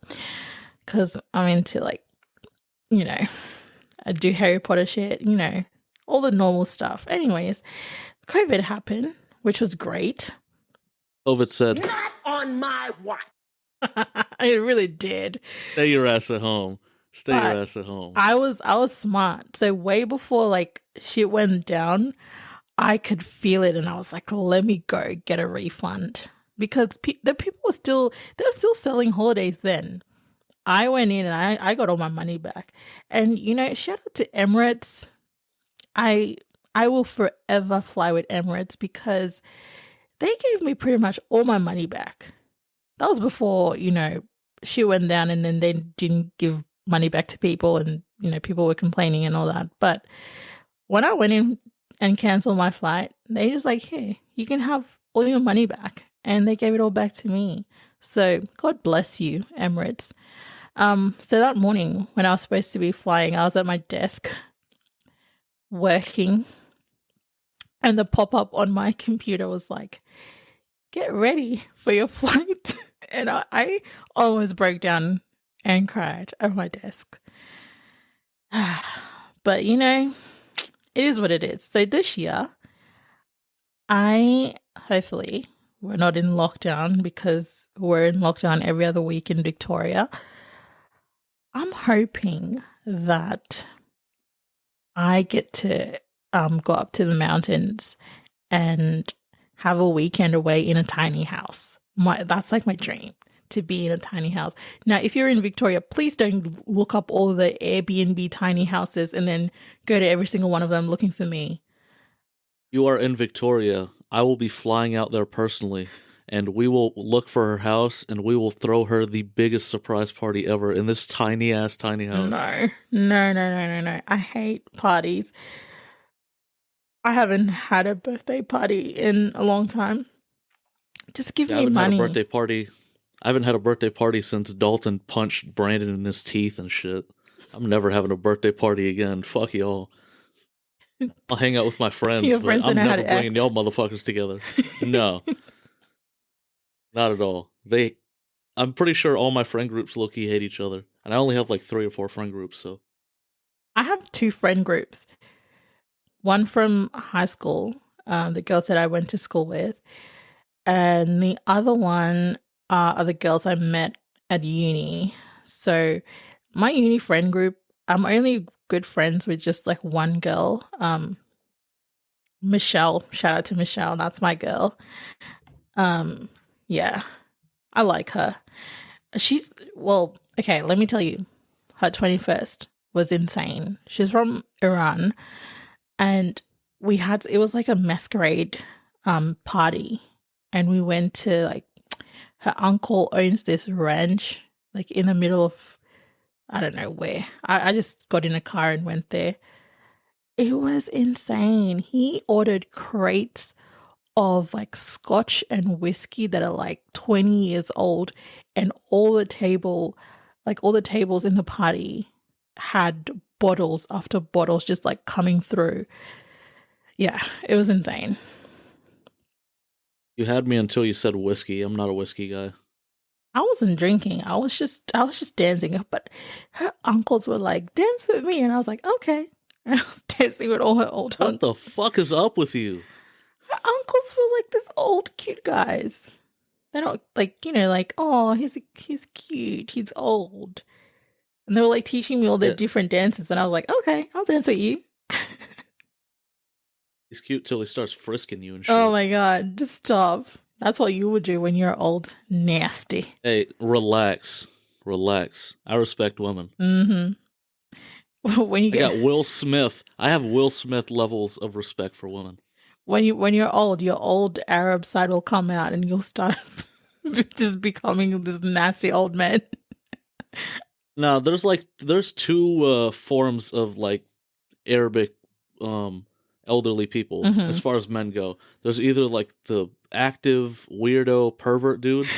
Because I'm into like, you know, I do Harry Potter shit, you know, all the normal stuff. Anyways, COVID happened, which was great. COVID said, "Not on my watch." It really did. Stay your ass at home. Stay your ass at home. I was smart. So way before like shit went down, I could feel it, and I was like, let me go get a refund because the people were still selling holidays then. I went in and I got all my money back. And you know, shout out to Emirates. I will forever fly with Emirates because they gave me pretty much all my money back. That was before, you know, shit went down and then they didn't give money back to people and, you know, people were complaining and all that. But when I went in and cancel my flight, they just like, hey, you can have all your money back. And they gave it all back to me. So God bless you, Emirates. So that morning when I was supposed to be flying, I was at my desk working, and the pop-up on my computer was like, get ready for your flight. And I almost broke down and cried at my desk. But you know, it is what it is. So this year, hopefully we're not in lockdown, because we're in lockdown every other week in Victoria. I'm hoping that I get to go up to the mountains and have a weekend away in a tiny house. That's like my dream, to be in a tiny house. Now, if you're in Victoria, please don't look up all the Airbnb tiny houses and then go to every single one of them looking for me. You are in Victoria. I will be flying out there personally, and we will look for her house, and we will throw her the biggest surprise party ever in this tiny house. No. I hate parties. I haven't had a birthday party in a long time. Just give me money. I haven't had a birthday party since Dalton punched Brandon in his teeth and shit. I'm never having a birthday party again. Fuck y'all. I'll hang out with my friends, but I'm never bringing y'all motherfuckers together. No. Not at all. I'm pretty sure all my friend groups low-key hate each other. And I only have like 3 or 4 friend groups, so. I have 2 friend groups. One from high school, the girls that I went to school with. And the other one are the girls I met at uni. So my uni friend group, I'm only good friends with just like one girl. Michelle, shout out to Michelle. That's my girl. Yeah, I like her. Okay, let me tell you, her 21st was insane. She's from Iran, and it was like a masquerade party, and we went to, like, her uncle owns this ranch like in the middle of, I don't know where. I just got in a car and went there. It was insane. He ordered crates of like scotch and whiskey that are like 20 years old, and all the tables in the party had bottles after bottles just like coming through. Yeah, it was insane. You had me until you said whiskey. I'm not a whiskey guy. I wasn't drinking. I was just dancing. But her uncles were like, dance with me. And I was like, okay. And I was dancing with all her old uncles. What the fuck is up with you? Her uncles were like this old cute guys. They're not like, like, oh, he's cute. He's old. And they were like teaching me all the different dances. And I was like, okay, I'll dance with you. He's cute till he starts frisking you and shit. Oh my God, just stop. That's what you would do when you're old. Nasty. Hey, relax. I respect women. Mm-hmm. I got Will Smith. I have Will Smith levels of respect for women. When you're old, your old Arab side will come out and you'll start just becoming this nasty old man. No, there's 2 forms of like Arabic elderly people as far as men go. There's either like the active weirdo pervert dude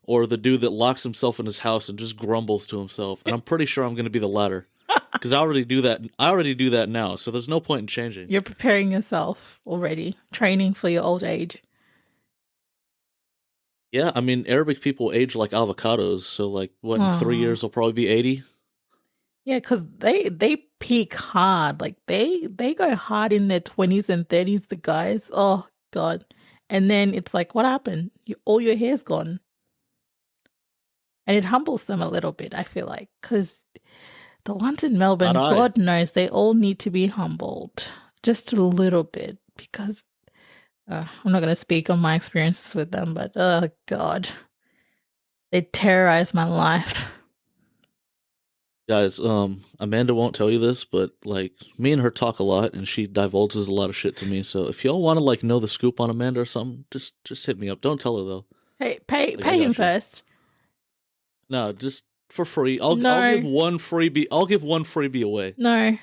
or the dude that locks himself in his house and just grumbles to himself. And I'm pretty sure I'm going to be the latter. Because I already do that now, so there's no point in changing. You're preparing yourself already, training for your old age. Yeah, I mean, Arabic people age like avocados, so like, what, in 3 years they'll probably be 80? Yeah, because they peak hard. Like, they go hard in their 20s and 30s, the guys. Oh, God. And then it's like, what happened? All your hair's gone. And it humbles them a little bit, I feel like, because the ones in Melbourne, God knows, they all need to be humbled just a little bit, because I'm not going to speak on my experiences with them, but oh God, they terrorize my life. Guys, Amanda won't tell you this, but like, me and her talk a lot, and she divulges a lot of shit to me. So if y'all want to like know the scoop on Amanda or something, just hit me up. Don't tell her though. Hey, pay him first. No, just for free. I'll give one freebie. I'll give one freebie away. No,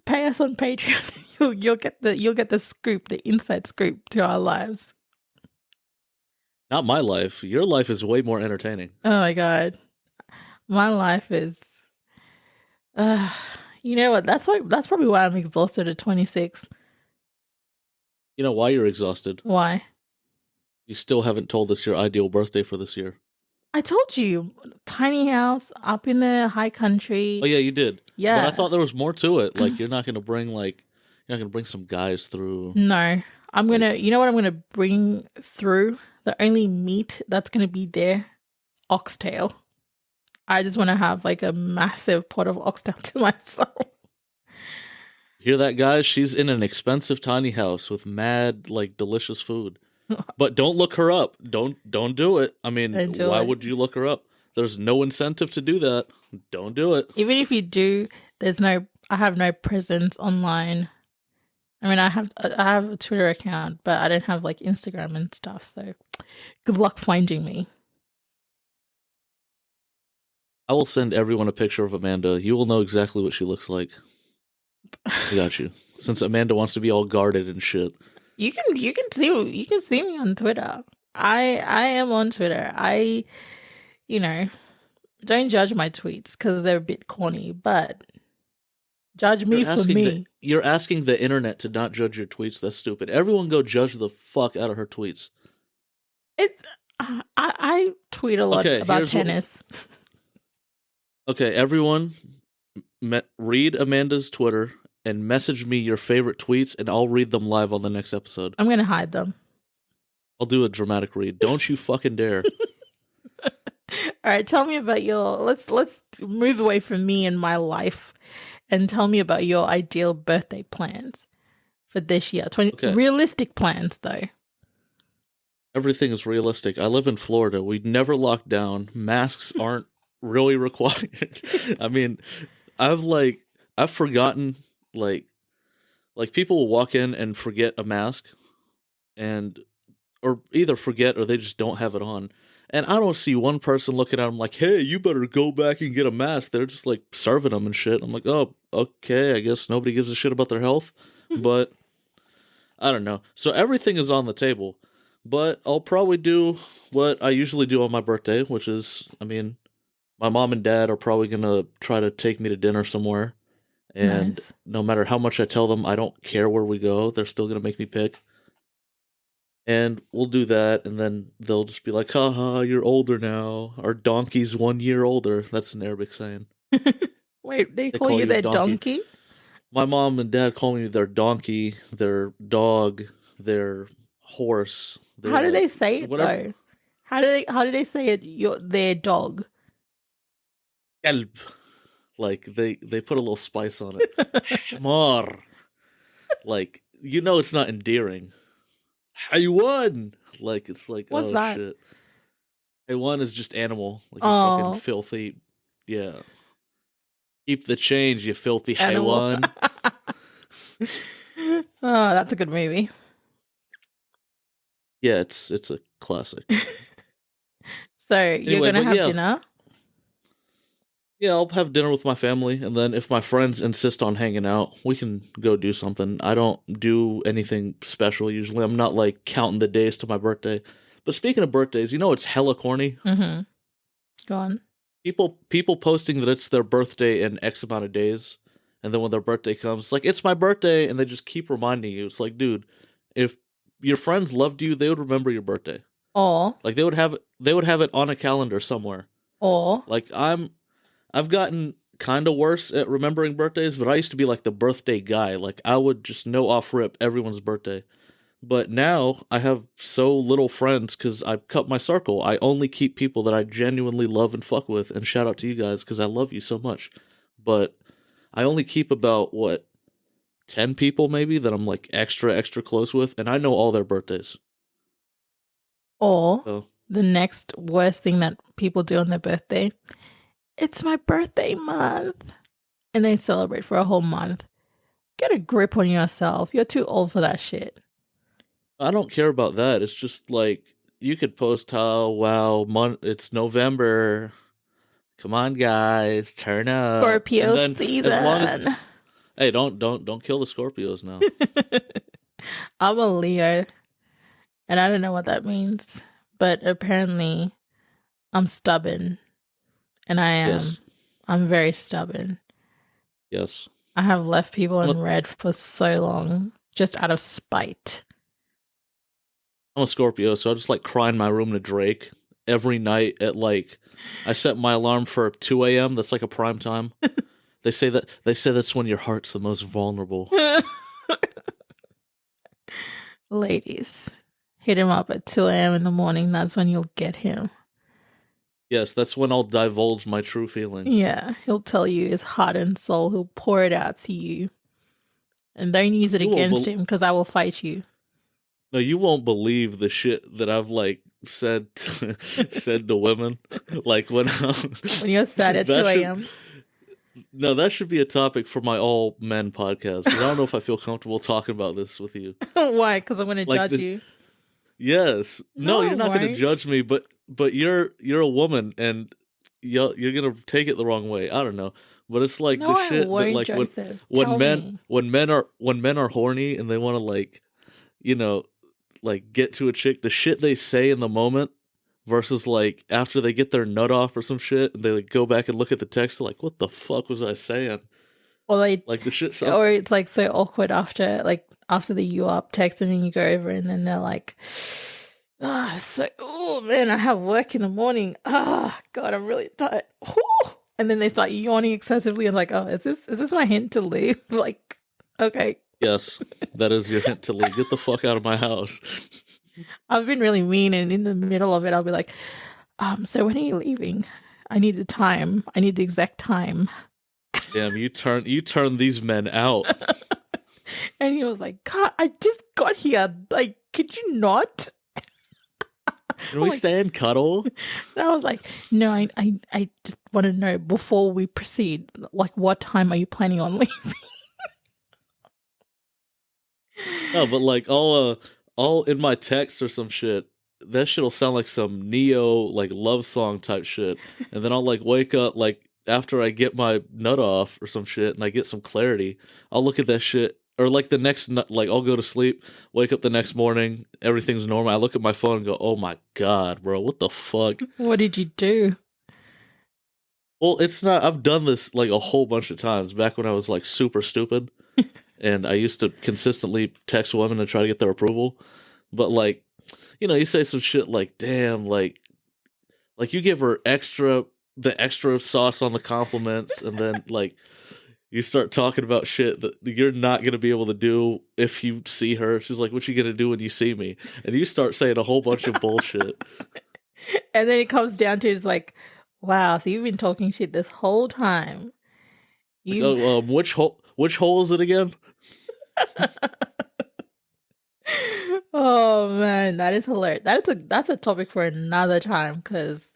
pay us on Patreon. you'll get the scoop, the inside scoop to our lives. Not my life. Your life is way more entertaining. Oh my god, my life is. You know what? That's probably why I'm exhausted at 26. You know why you're exhausted? Why? You still haven't told us your ideal birthday for this year. I told you, tiny house up in the high country. Oh yeah, you did. Yeah. But I thought there was more to it. Like you're not gonna bring some guys through. No, I'm gonna. You know what I'm gonna bring through? The only meat that's gonna be there, oxtail. I just want to have like a massive pot of oxtail to myself. Hear that, guys? She's in an expensive tiny house with mad, like, delicious food. But don't look her up. Don't do it. I mean, why would you look her up? There's no incentive to do that. Don't do it. Even if you do, I have no presence online. I mean, I have a Twitter account, but I don't have like Instagram and stuff. So, good luck finding me. I will send everyone a picture of Amanda. You will know exactly what she looks like. I got you. Since Amanda wants to be all guarded and shit. You can see me on Twitter. I am on Twitter. Don't judge my tweets because they're a bit corny, but judge me for me. You're asking the internet to not judge your tweets. That's stupid. Everyone go judge the fuck out of her tweets. I tweet a lot about tennis. Okay, everyone, read Amanda's Twitter and message me your favorite tweets, and I'll read them live on the next episode. I'm gonna hide them. I'll do a dramatic read. Don't you fucking dare. All right, tell me about your. Let's move away from me and my life, and tell me about your ideal birthday plans for this year. Realistic plans, though. Everything is realistic. I live in Florida. We never lock down. Masks aren't really required. I mean, I've forgotten, like people will walk in and forget a mask, or either forget or they just don't have it on. And I don't see one person looking at them like, hey, you better go back and get a mask. They're just like serving them and shit. I'm like, oh, okay, I guess nobody gives a shit about their health. But I don't know. So everything is on the table. But I'll probably do what I usually do on my birthday, which is, I mean, my mom and dad are probably going to try to take me to dinner somewhere. And no matter how much I tell them I don't care where we go, they're still going to make me pick. And we'll do that, and then they'll just be like, haha, you're older now. Our donkey's 1 year older. That's an Arabic saying. Wait, they call you their donkey? My mom and dad call me their donkey, their dog, their horse. How do they say it, though? How do they say it, their dog? Kelb. Like, they put a little spice on it. More. Like, it's not endearing. Haywan! Like, it's like, what's that? Shit. Haywan is just animal. Like, you fucking filthy. Yeah. Keep the change, you filthy Haywan. Oh, that's a good movie. Yeah, it's a classic. So, you're going to have dinner? Yeah, I'll have dinner with my family, and then if my friends insist on hanging out, we can go do something. I don't do anything special usually. I'm not, like, counting the days to my birthday. But speaking of birthdays, it's hella corny? Mm-hmm. Go on. People posting that it's their birthday in X amount of days, and then when their birthday comes, it's like, it's my birthday, and they just keep reminding you. It's like, dude, if your friends loved you, they would remember your birthday. Or like they would have it on a calendar somewhere. Or like I've gotten kind of worse at remembering birthdays, but I used to be like the birthday guy. Like I would just know off rip everyone's birthday. But now I have so little friends because I've cut my circle. I only keep people that I genuinely love and fuck with. And shout out to you guys because I love you so much. But I only keep about 10 people maybe that I'm like extra close with, and I know all their birthdays. Or the next worst thing that people do on their birthday, it's my birthday month, and they celebrate for a whole month. Get a grip on yourself. You're too old for that shit. I don't care about that. It's just like you could post how it's November. Come on, guys, turn up. Scorpio season. Hey, don't kill the Scorpios now. I'm a Leo, and I don't know what that means, but apparently I'm stubborn, and I am. Yes. I'm very stubborn. Yes. I have left people I'm in a, red for so long, just out of spite. I'm a Scorpio, so I just like cry in my room to Drake every night at like I set my alarm for 2 a.m. That's like a prime time. They say that's when your heart's the most vulnerable. Ladies, hit him up at 2 a.m. in the morning. That's when you'll get him. Yes, that's when I'll divulge my true feelings. Yeah, he'll tell you his heart and soul. He'll pour it out to you. And don't use it against him, because I will fight you. No, you won't believe the shit that I've like said said to women. Like when you're sad at 2 a.m. No, that should be a topic for my all men podcast. 'Cause I don't know if I feel comfortable talking about this with you. Why? Because I'm going to Like judge you. Yes. No, No, you're not going to judge me, but you're a woman and you're going to take it the wrong way. I don't know. But it's like No, the I shit won't, that like Joseph. when Tell men me. when men are horny and they want to like, you know, like get to a chick, the shit they say in the moment versus like after they get their nut off or some shit and they like go back and look at the text, they're like, what the fuck was I saying? Or like the shit or it's like so awkward after the you up text, and then you go over and then they're like, oh man, I have work in the morning. God, I'm really tired. Whew. And then they start yawning excessively and like, oh, is this my hint to leave? Like, okay. Yes, that is your hint to leave. Get the fuck out of my house. I've been really mean, and in the middle of it I'll be like, so when are you leaving? I need the time. I need the exact time. Damn, you turn these men out. And he was like, God, I just got here. Like, could you not? Can we stay and cuddle? And I was like, no, I just want to know before we proceed, like, what time are you planning on leaving? No, but like all in my text or some shit, that shit'll sound like some Neo like love song type shit. And then I'll like wake up like after I get my nut off or some shit and I get some clarity, I'll look at that shit or like the next like I'll go to sleep, wake up the next morning, everything's normal. I look at my phone and go, "Oh my god, bro, what the fuck?" What did you do? Well, it's not I've done this like a whole bunch of times back when I was like super stupid. And I used to consistently text women to try to get their approval. But like, you know, you say some shit like, damn, like you give her the extra sauce on the compliments, and then like you start talking about shit that you're not gonna be able to do if you see her. She's like, what you gonna do when you see me? And you start saying a whole bunch of bullshit. And then it comes down to it's like, wow, so you've been talking shit this whole time. Like, which hole is it again? Oh man, that is hilarious. That's a topic for another time, because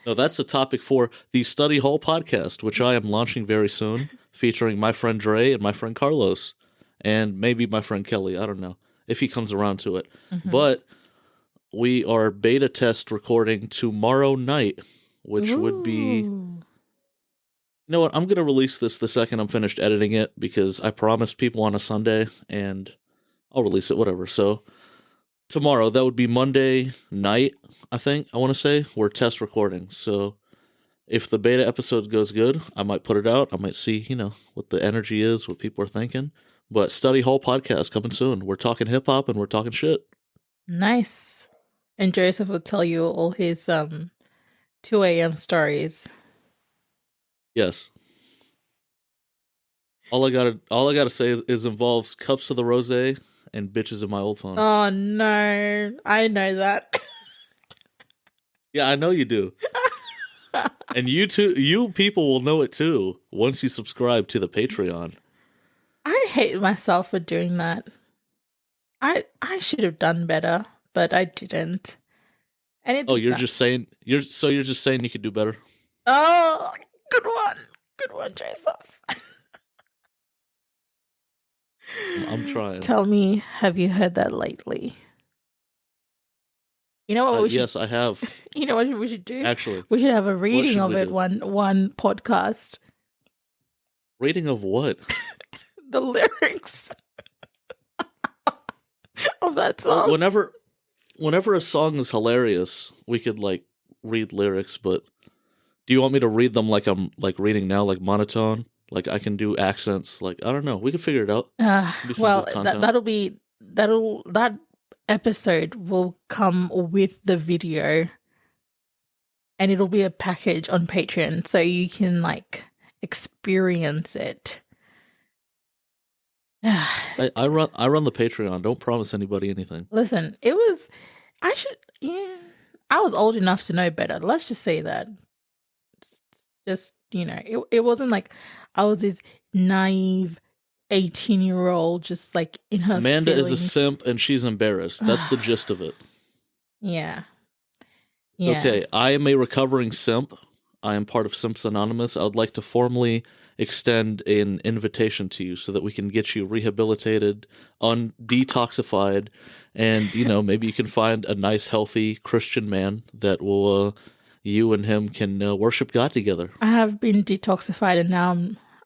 No, that's a topic for the Study Hall podcast, which I am launching very soon, featuring my friend Dre and my friend Carlos, and maybe my friend Kelly. I don't know if he comes around to it. Mm-hmm. But we are beta test recording tomorrow night, which would be... You know what? I'm going to release this the second I'm finished editing it, because I promised people on a Sunday, and I'll release it, whatever. So tomorrow, that would be Monday night, I think, I want to say, we're test recording. So if the beta episode goes good, I might put it out. I might see, you know, what the energy is, what people are thinking. But Study Hall podcast coming soon. We're talking hip-hop and we're talking shit. Nice. And Joseph will tell you all his 2 a.m. stories. Yes. All I gotta say is involves cups of the rosé and bitches in my old phone. Oh no, I know that. Yeah, I know you do. And you people will know it too once you subscribe to the Patreon. I hate myself for doing that. I should have done better, but I didn't. And it's you're just saying you could do better. Oh, good one, Joseph. I'm trying. Tell me, have you heard that lately? You know what we should... Yes, I have. You know what we should do? Actually, we should have a reading of it do? one podcast. Reading of what? the lyrics of that song. Whenever a song is hilarious, we could like read lyrics, but do you want me to read them like I'm like reading now, like monotone? Like I can do accents, like I don't know. We can figure it out. Be some Well, good content. that episode will come with the video, and it'll be a package on Patreon, so you can like experience it. I run the Patreon. Don't promise anybody anything. Listen, I was old enough to know better. Let's just say that. Just, it wasn't like I was this naive 18-year-old just like in her Amanda feelings. is a simp and she's embarrassed. That's the gist of it. Yeah. Okay, I am a recovering simp. I am part of Simps Anonymous. I would like to formally extend an invitation to you so that we can get you rehabilitated, detoxified, and, maybe you can find a nice, healthy Christian man that will, you and him can worship God together. I have been detoxified and now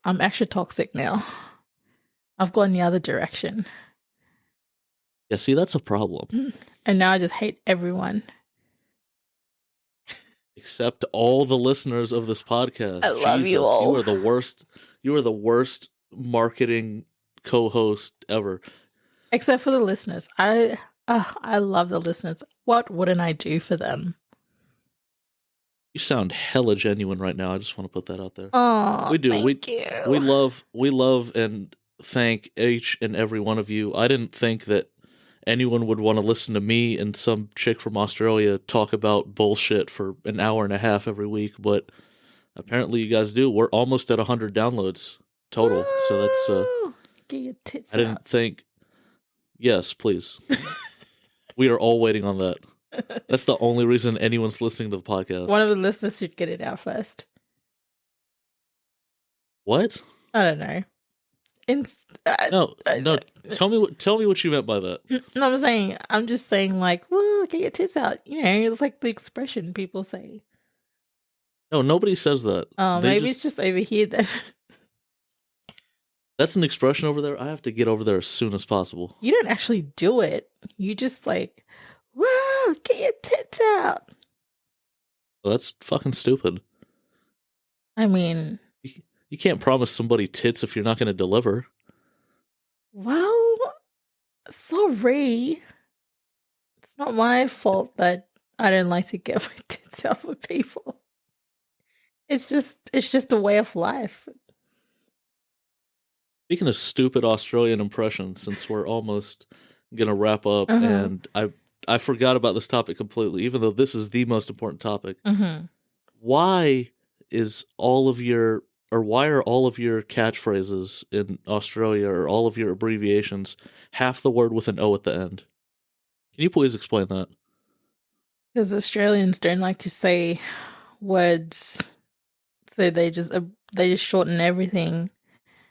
I'm extra toxic now. I've gone the other direction. Yeah, see, that's a problem. And now I just hate everyone. Except all the listeners of this podcast. I love you all. You are the worst. You are the worst marketing co-host ever. Except for the listeners. I love the listeners. What wouldn't I do for them? You sound hella genuine right now. I just want to put that out there. Oh, we do. Thank you. We love and thank each and every one of you. I didn't think that anyone would want to listen to me and some chick from Australia talk about bullshit for an hour and a half every week, but apparently you guys do. We're almost at 100 downloads total. Woo! So that's Get your tits I didn't think. Yes, please. We are all waiting on that. That's the only reason anyone's listening to the podcast. One of the listeners should get it out first. What? I don't know. No. Tell me what you meant by that. No, I'm just saying, like, woo, get your tits out. It's like the expression people say. No, nobody says that. Oh, maybe it's just over here then. That's an expression over there. I have to get over there as soon as possible. You don't actually do it. You just like, woo, get your tits out. Well, that's fucking stupid. I mean, you can't promise somebody tits if you're not going to deliver. Well, sorry. It's not my fault that I don't like to get my tits out for people. It's just a way of life. Speaking of stupid Australian impressions, since we're almost going to wrap up, and I forgot about this topic completely, even though this is the most important topic. Why are all of your catchphrases in Australia, or all of your abbreviations, half the word with an O at the end? Can you please explain that? Because Australians don't like to say words, so they just shorten everything.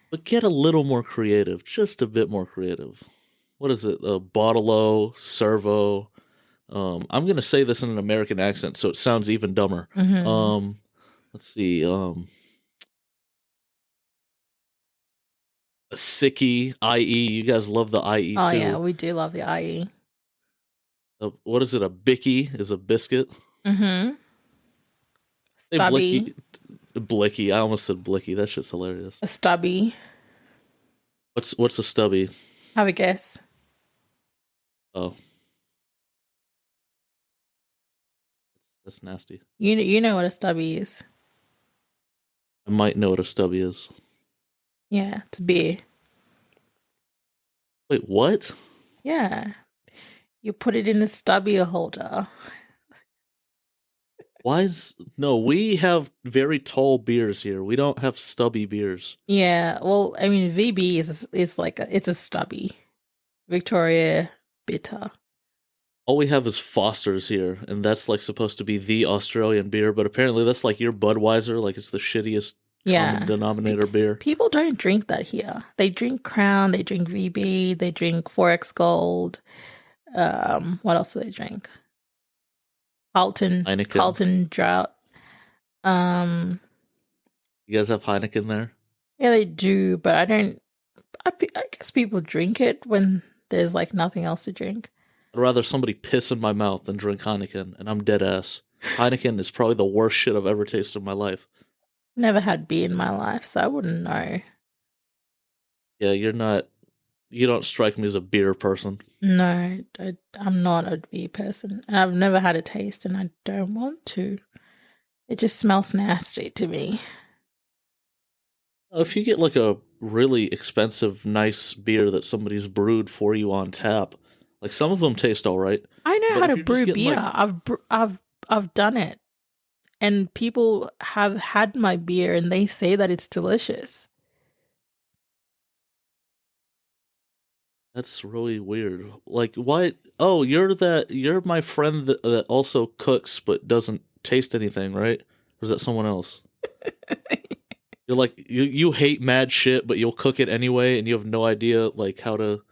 But get a little more creative, just a bit more creative. What is it? Bottle-o, servo. I'm going to say this in an American accent, so it sounds even dumber. Let's see. A sickie, IE. You guys love the IE too. Oh yeah, we do love the IE. What is it? A bicky is a biscuit. Stubby. Blicky. I almost said blicky. That shit's hilarious. A stubby. What's a stubby? Have a guess. Oh. That's nasty. You know what a stubby is. I might know what a stubby is. Yeah, it's beer. Wait, what? Yeah. You put it in a stubby holder. No, we have very tall beers here. We don't have stubby beers. Yeah, well, I mean, VB is like it's a stubby. Victoria Bitter. All we have is Foster's here, and that's like supposed to be the Australian beer, but apparently that's like your Budweiser, like it's the shittiest common denominator beer. People don't drink that here. They drink Crown, they drink VB, they drink 4X Gold. What else do they drink? Heineken. Carlton Drought. You guys have Heineken there? Yeah, they do, but I I guess people drink it when there's like nothing else to drink. I'd rather somebody piss in my mouth than drink Heineken, and I'm dead ass. Heineken is probably the worst shit I've ever tasted in my life. Never had beer in my life, so I wouldn't know. Yeah, you don't strike me as a beer person. No, I'm not a beer person. And I've never had a taste and I don't want to. It just smells nasty to me. If you get like a really expensive, nice beer that somebody's brewed for you on tap, like some of them taste all right. I know But how if to you're just brew getting beer. like, I've done it. And people have had my beer and they say that it's delicious. that's really weird. Like, why? Oh, you're my friend that also cooks but doesn't taste anything, right? Or is that someone else? You're like you hate mad shit, but you'll cook it anyway, and you have no idea like how to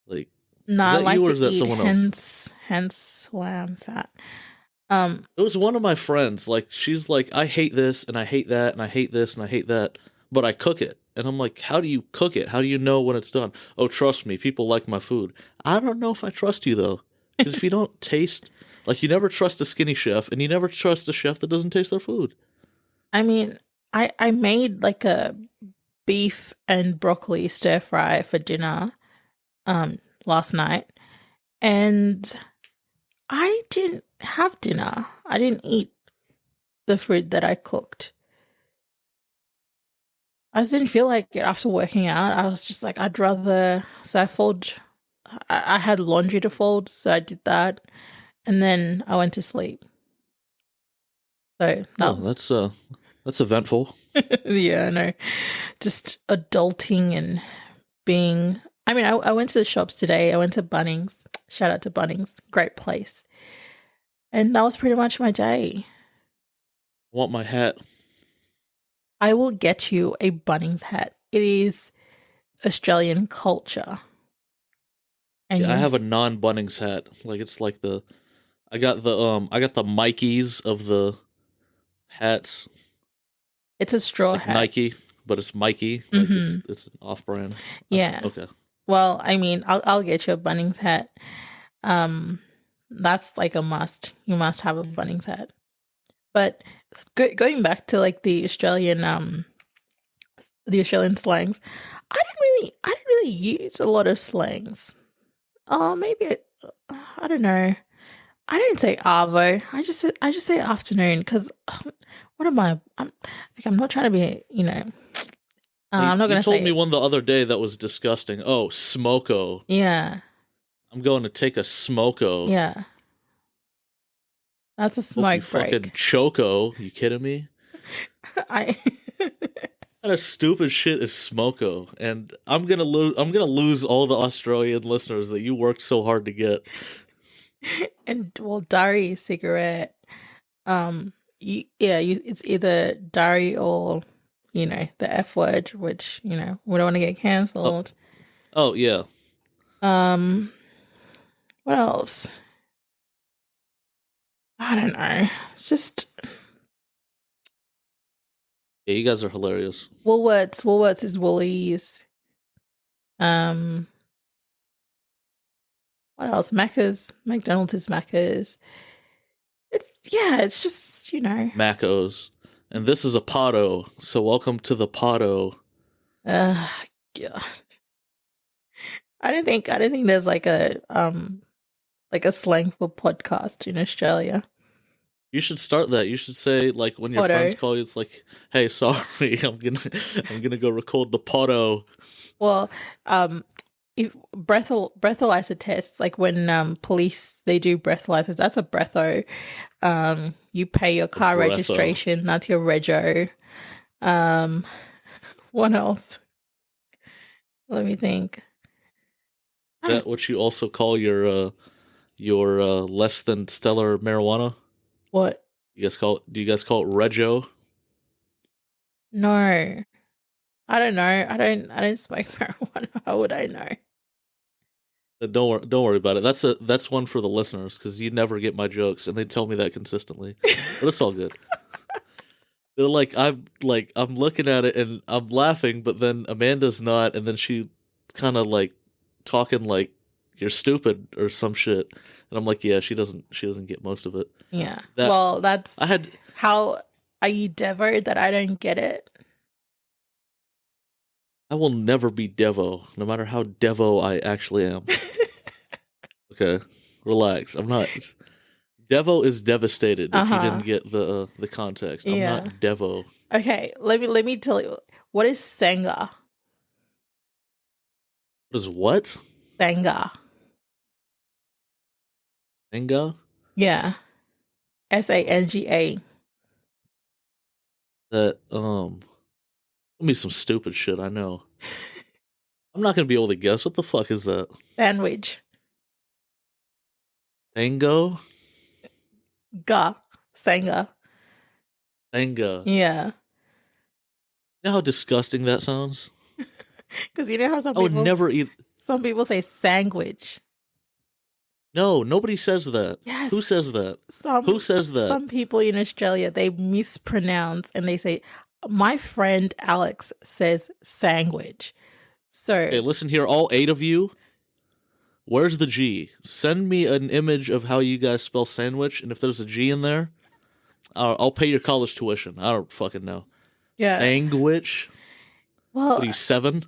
like. No, Is I that like you or to is that eat, someone else? hence why I'm fat. It was one of my friends. Like she's like, I hate this and I hate that and I hate this and I hate that, but I cook it. And I'm like, how do you cook it? How do you know when it's done? Oh, trust me, people like my food. I don't know if I trust you though, because if you don't taste, like you never trust a skinny chef, and you never trust a chef that doesn't taste their food. I mean, I made like a beef and broccoli stir fry for dinner last night, and I didn't have dinner. I didn't eat the food that I cooked. I just didn't feel like it after working out. I was just like, I'd rather. So I had laundry to fold, so I did that, and then I went to sleep. So Oh, no, that's eventful. yeah, no, just adulting and being. I mean, I went to the shops today. I went to Bunnings. Shout out to Bunnings, great place. And that was pretty much my day. I want my hat. I will get you a Bunnings hat. It is Australian culture. And Yeah, I you, have a non-Bunnings hat. Like it's like I got the Mikeys of the hats, it's a straw like hat. Nike, but it's Mikey. Like Mm-hmm. it's an off-brand. Yeah. Okay. Well, I mean, I'll get you a Bunnings hat. Um, that's like a must. You must have a Bunnings hat. But going back to like the Australian slangs, I didn't really use a lot of slangs. Oh, maybe I don't know. I don't say arvo. I just say afternoon because what am I? I'm not trying to be. I'm not You gonna told say me it. one the other day that was disgusting. Oh, smoko. Yeah, I'm going to take a smoko. yeah. That's a Hope you smoke fucking break. choco. You kidding me? I What kind of stupid shit is smoko? And I'm gonna lose all the Australian listeners that you worked so hard to get. and well, Dari cigarette. It's either Dari or the F word, which we don't want to get Oh, cancelled. oh yeah. Um, what else? I don't know. It's just Yeah, you guys are hilarious. Woolworths. Woolworths is Woolies. Um, what else? Macca's. McDonald's is Macca's. It's just Macos. And this is a Poddo, so welcome to the Poddo. Uh, yeah. I don't think there's like a slang for podcast in Australia. You should start that. You should say like when your friends Poddo. call you, it's like, "Hey, sorry, I'm gonna go record the Poddo." Well, if breathalyzer tests, like when police they do breathalyzers, that's a breatho. You pay your car Breatho. registration, that's your rego. What else? Let me think. Is that what you also call your less than stellar marijuana? What? Do you guys call it rego? No, I don't know. I don't smoke marijuana. How would I know? Don't worry about it. That's one for the listeners because you never get my jokes and they tell me that consistently. But it's all good. They're I'm looking at it and I'm laughing, but then Amanda's not, and then she kind of like talking like you're stupid or some shit, and I'm like, yeah, she doesn't get most of it. Yeah. That Well, that's I had. how are you Devo that I don't get it? I will never be Devo, no matter how Devo I actually am. Okay, relax. I'm not. Devo is devastated if you Uh-huh. didn't get the context. I'm Yeah. not Devo. Okay, let me tell you. What is Senga? What is what? Senga. Senga? Yeah. Sanga. That gonna be some stupid shit, I know. I'm not gonna be able to guess. What the fuck is that? Sandwich. Tango? Ga. Senga. Senga. Yeah. You know how disgusting that sounds? Because you know how I would never eat. some people say sandwich. No, nobody says that. Yes. Who says that? Some Who says that? Some people in Australia, they mispronounce and they say, my friend Alex says sandwich. So Okay, listen here, all 8 of you. Where's the G? Send me an image of how you guys spell sandwich, and if there's a G in there, I'll pay your college tuition. I don't fucking know. yeah. Sandwich? Well, What are you, 7?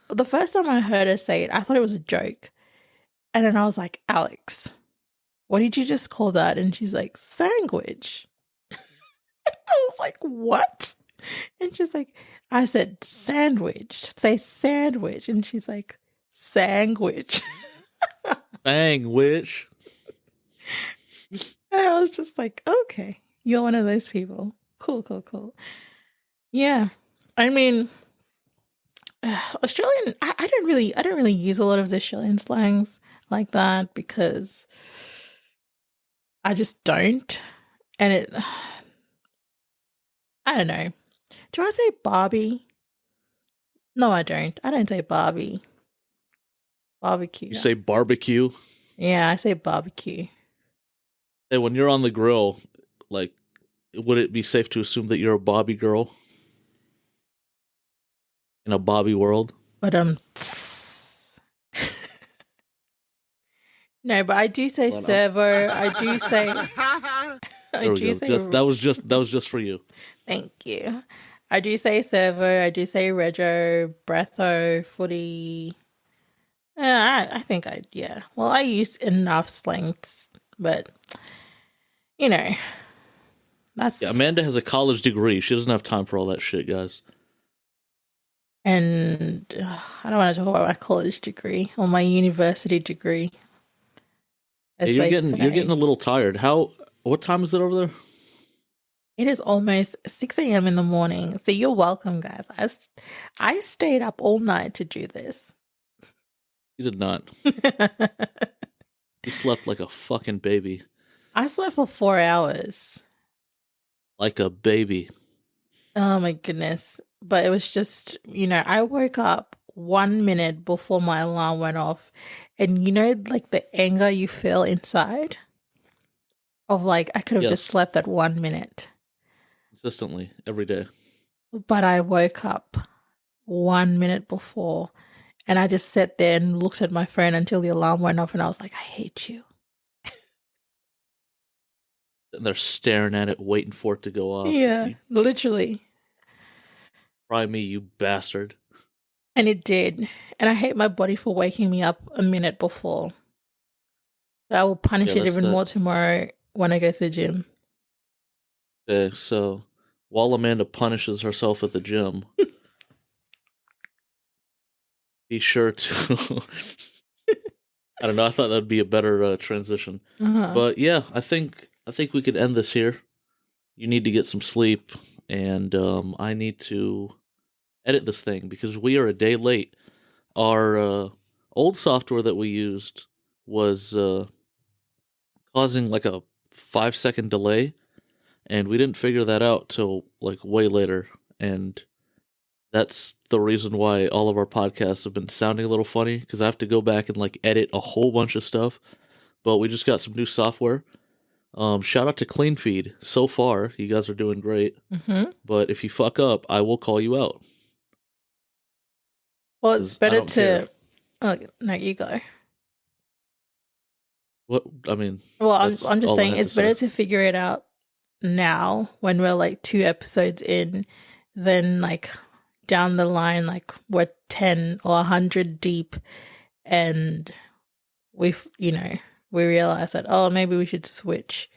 the first time I heard her say it, I thought it was a joke. And then I was like, Alex, what did you just call that? And she's like, sandwich. I was like, what? And she's like, I said sandwich. Say sandwich. And she's like, sandwich. Sandwich. And I was just like, okay, you're one of those people. Cool, cool, cool. Yeah. I mean, Australian, I don't really use a lot of the Australian slangs like that because I just don't. And it, I don't know. Do I say Barbie? No, I don't. I don't say Barbie. Barbecue. You say barbecue? Yeah, I say barbecue. Hey, when you're on the grill, like, would it be safe to assume that you're a Bobby girl? In a Bobby world? But no, but I do say Well, no. servo. I do say There we go. That was just for you. Thank you. I do say servo. I do say rego, breatho, footy. I think yeah. Well, I use enough slangs, but you know, that's Yeah, Amanda has a college degree. She doesn't have time for all that shit, guys. And I don't want to talk about my college degree or my university degree. Hey, you're getting a little tired. What time is it over there? It is almost 6 a.m. in the morning. So you're welcome, guys. I stayed up all night to do this. You did not. You slept like a fucking baby. I slept for 4 hours. Like a baby. Oh my goodness. But it was just, I woke up 1 minute before my alarm went off. And like the anger you feel inside of like, I could have just slept that 1 minute. Consistently, every day. But I woke up 1 minute before and I just sat there and looked at my phone until the alarm went off and I was like, I hate you. And they're staring at it, waiting for it to go off. Yeah, literally. Try me, you bastard. And it did. And I hate my body for waking me up a minute before. So I will punish it even more tomorrow when I go to the gym. Okay, so while Amanda punishes herself at the gym, be sure to... I don't know, I thought that'd be a better transition. Uh-huh. But yeah, I think we could end this here. You need to get some sleep, and I need to edit this thing because we are a day late. Our old software that we used was causing like a 5-second delay, and we didn't figure that out till like way later. And that's the reason why all of our podcasts have been sounding a little funny, because I have to go back and like edit a whole bunch of stuff. But we just got some new software. Shout out to Clean Feed. So far, you guys are doing great. Mm-hmm. But if you fuck up, I will call you out. Well, it's 'Cause I better don't care. to. Oh, no, you go. What I mean, Well, that's I'm just all I saying have it's to say. better to figure it out now when we're like 2 episodes in than like down the line, like we're 10 or 100 deep and we've, we realize that, oh, maybe we should switch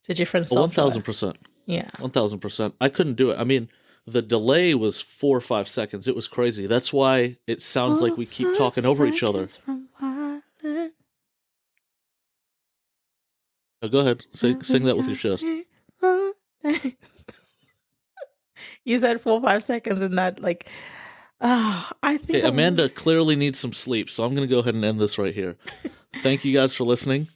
to different Oh, software. 1000%. Yeah. 1000%. I couldn't do it. I mean, the delay was 4 or 5 seconds. It was crazy. That's why it sounds like we keep talking over each other. Oh, go ahead. Sing that with your chest. You said 4 or 5 seconds and that like I think Okay, Amanda clearly needs some sleep, so I'm going to go ahead and end this right here. Thank you guys for listening.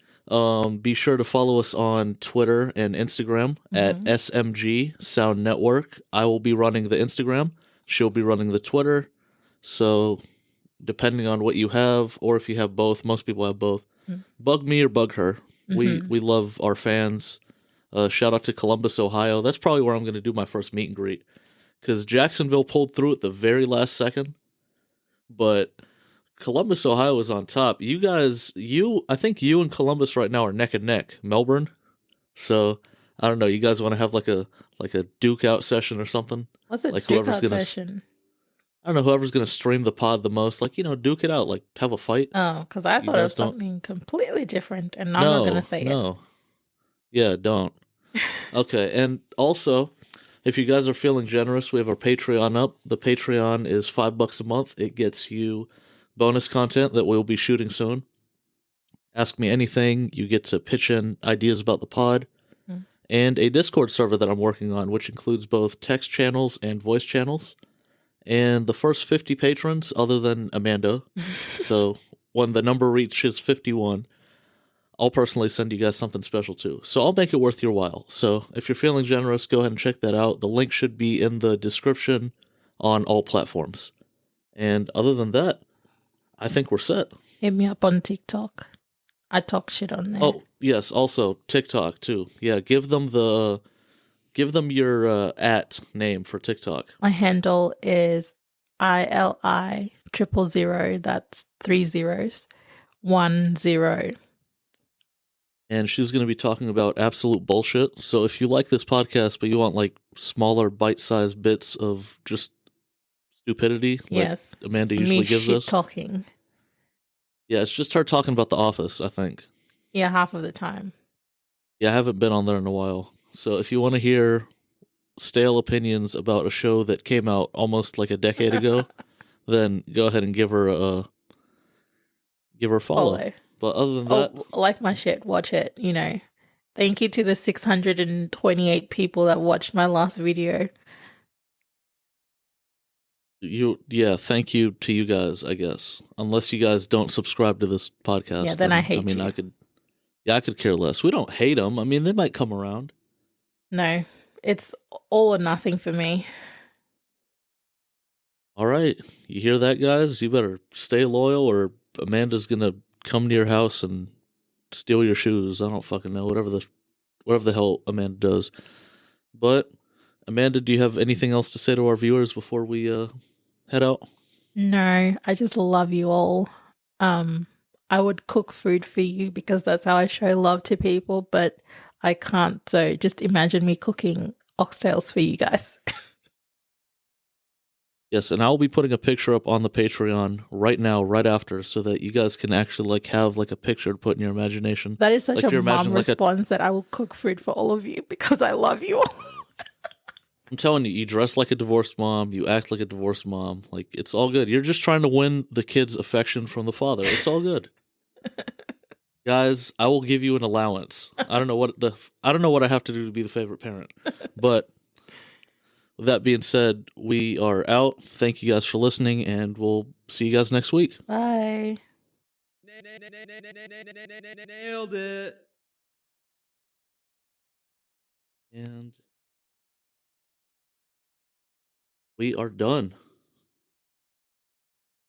Be sure to follow us on Twitter and Instagram at SMG Sound Network. I will be running the Instagram. She'll be running the Twitter. So, depending on what you have, or if you have both, most people have both, bug me or bug her. We love our fans. Shout out to Columbus, Ohio. That's probably where I'm going to do my first meet and greet. Because Jacksonville pulled through at the very last second. But Columbus, Ohio is on top. You guys, I think you and Columbus right now are neck and neck. Melbourne. So, I don't know. You guys want to have like a duke out session or something? What's a like duke out session? I don't know, whoever's going to stream the pod the most, like, duke it out, like have a fight. Oh, because I thought it was something completely different, and I'm not going to say it. No. Yeah, don't. Okay, and also, if you guys are feeling generous, we have our Patreon up. The Patreon is $5 a month. It gets you bonus content that we'll be shooting soon. Ask me anything. You get to pitch in ideas about the pod. And a Discord server that I'm working on, which includes both text channels and voice channels. And the first 50 patrons, other than Amanda, so when the number reaches 51, I'll personally send you guys something special too. So I'll make it worth your while. So if you're feeling generous, go ahead and check that out. The link should be in the description on all platforms. And other than that, I think we're set. Hit me up on TikTok. I talk shit on there. Oh, yes, also TikTok too. Yeah, give them your @ name for TikTok. My handle is ILI000. That's 3 zeros. 10. And she's going to be talking about absolute bullshit. So if you like this podcast, but you want like smaller bite-sized bits of just stupidity, yes, like Amanda usually gives us. Talking. Yeah, it's just her talking about The Office, I think. Yeah, half of the time. Yeah, I haven't been on there in a while. So if you want to hear stale opinions about a show that came out almost like a decade ago, then go ahead and give her a follow. But other than that, like my shit, watch it, Thank you to the 628 people that watched my last video. Thank you to you guys, I guess. Unless you guys don't subscribe to this podcast. Yeah, then I hate you. I could care less. We don't hate them. I mean, they might come around. No, it's all or nothing for me. All right. You hear that, guys? You better stay loyal or Amanda's going to come to your house and steal your shoes. I don't fucking know. Whatever the hell Amanda does. But, Amanda, do you have anything else to say to our viewers before we head out? No, I just love you all. I would cook food for you because that's how I show love to people, but I can't. So just imagine me cooking oxtails for you guys. Yes, and I'll be putting a picture up on the Patreon right now, right after, so that you guys can actually have a picture to put in your imagination. That is such a mom response that I will cook food for all of you because I love you all. I'm telling you, you dress like a divorced mom, you act like a divorced mom. It's all good. You're just trying to win the kid's affection from the father. It's all good. Guys, I will give you an allowance. I don't know what I have to do to be the favorite parent. But with that being said, we are out. Thank you guys for listening, and we'll see you guys next week. Bye. Nailed it. And we are done.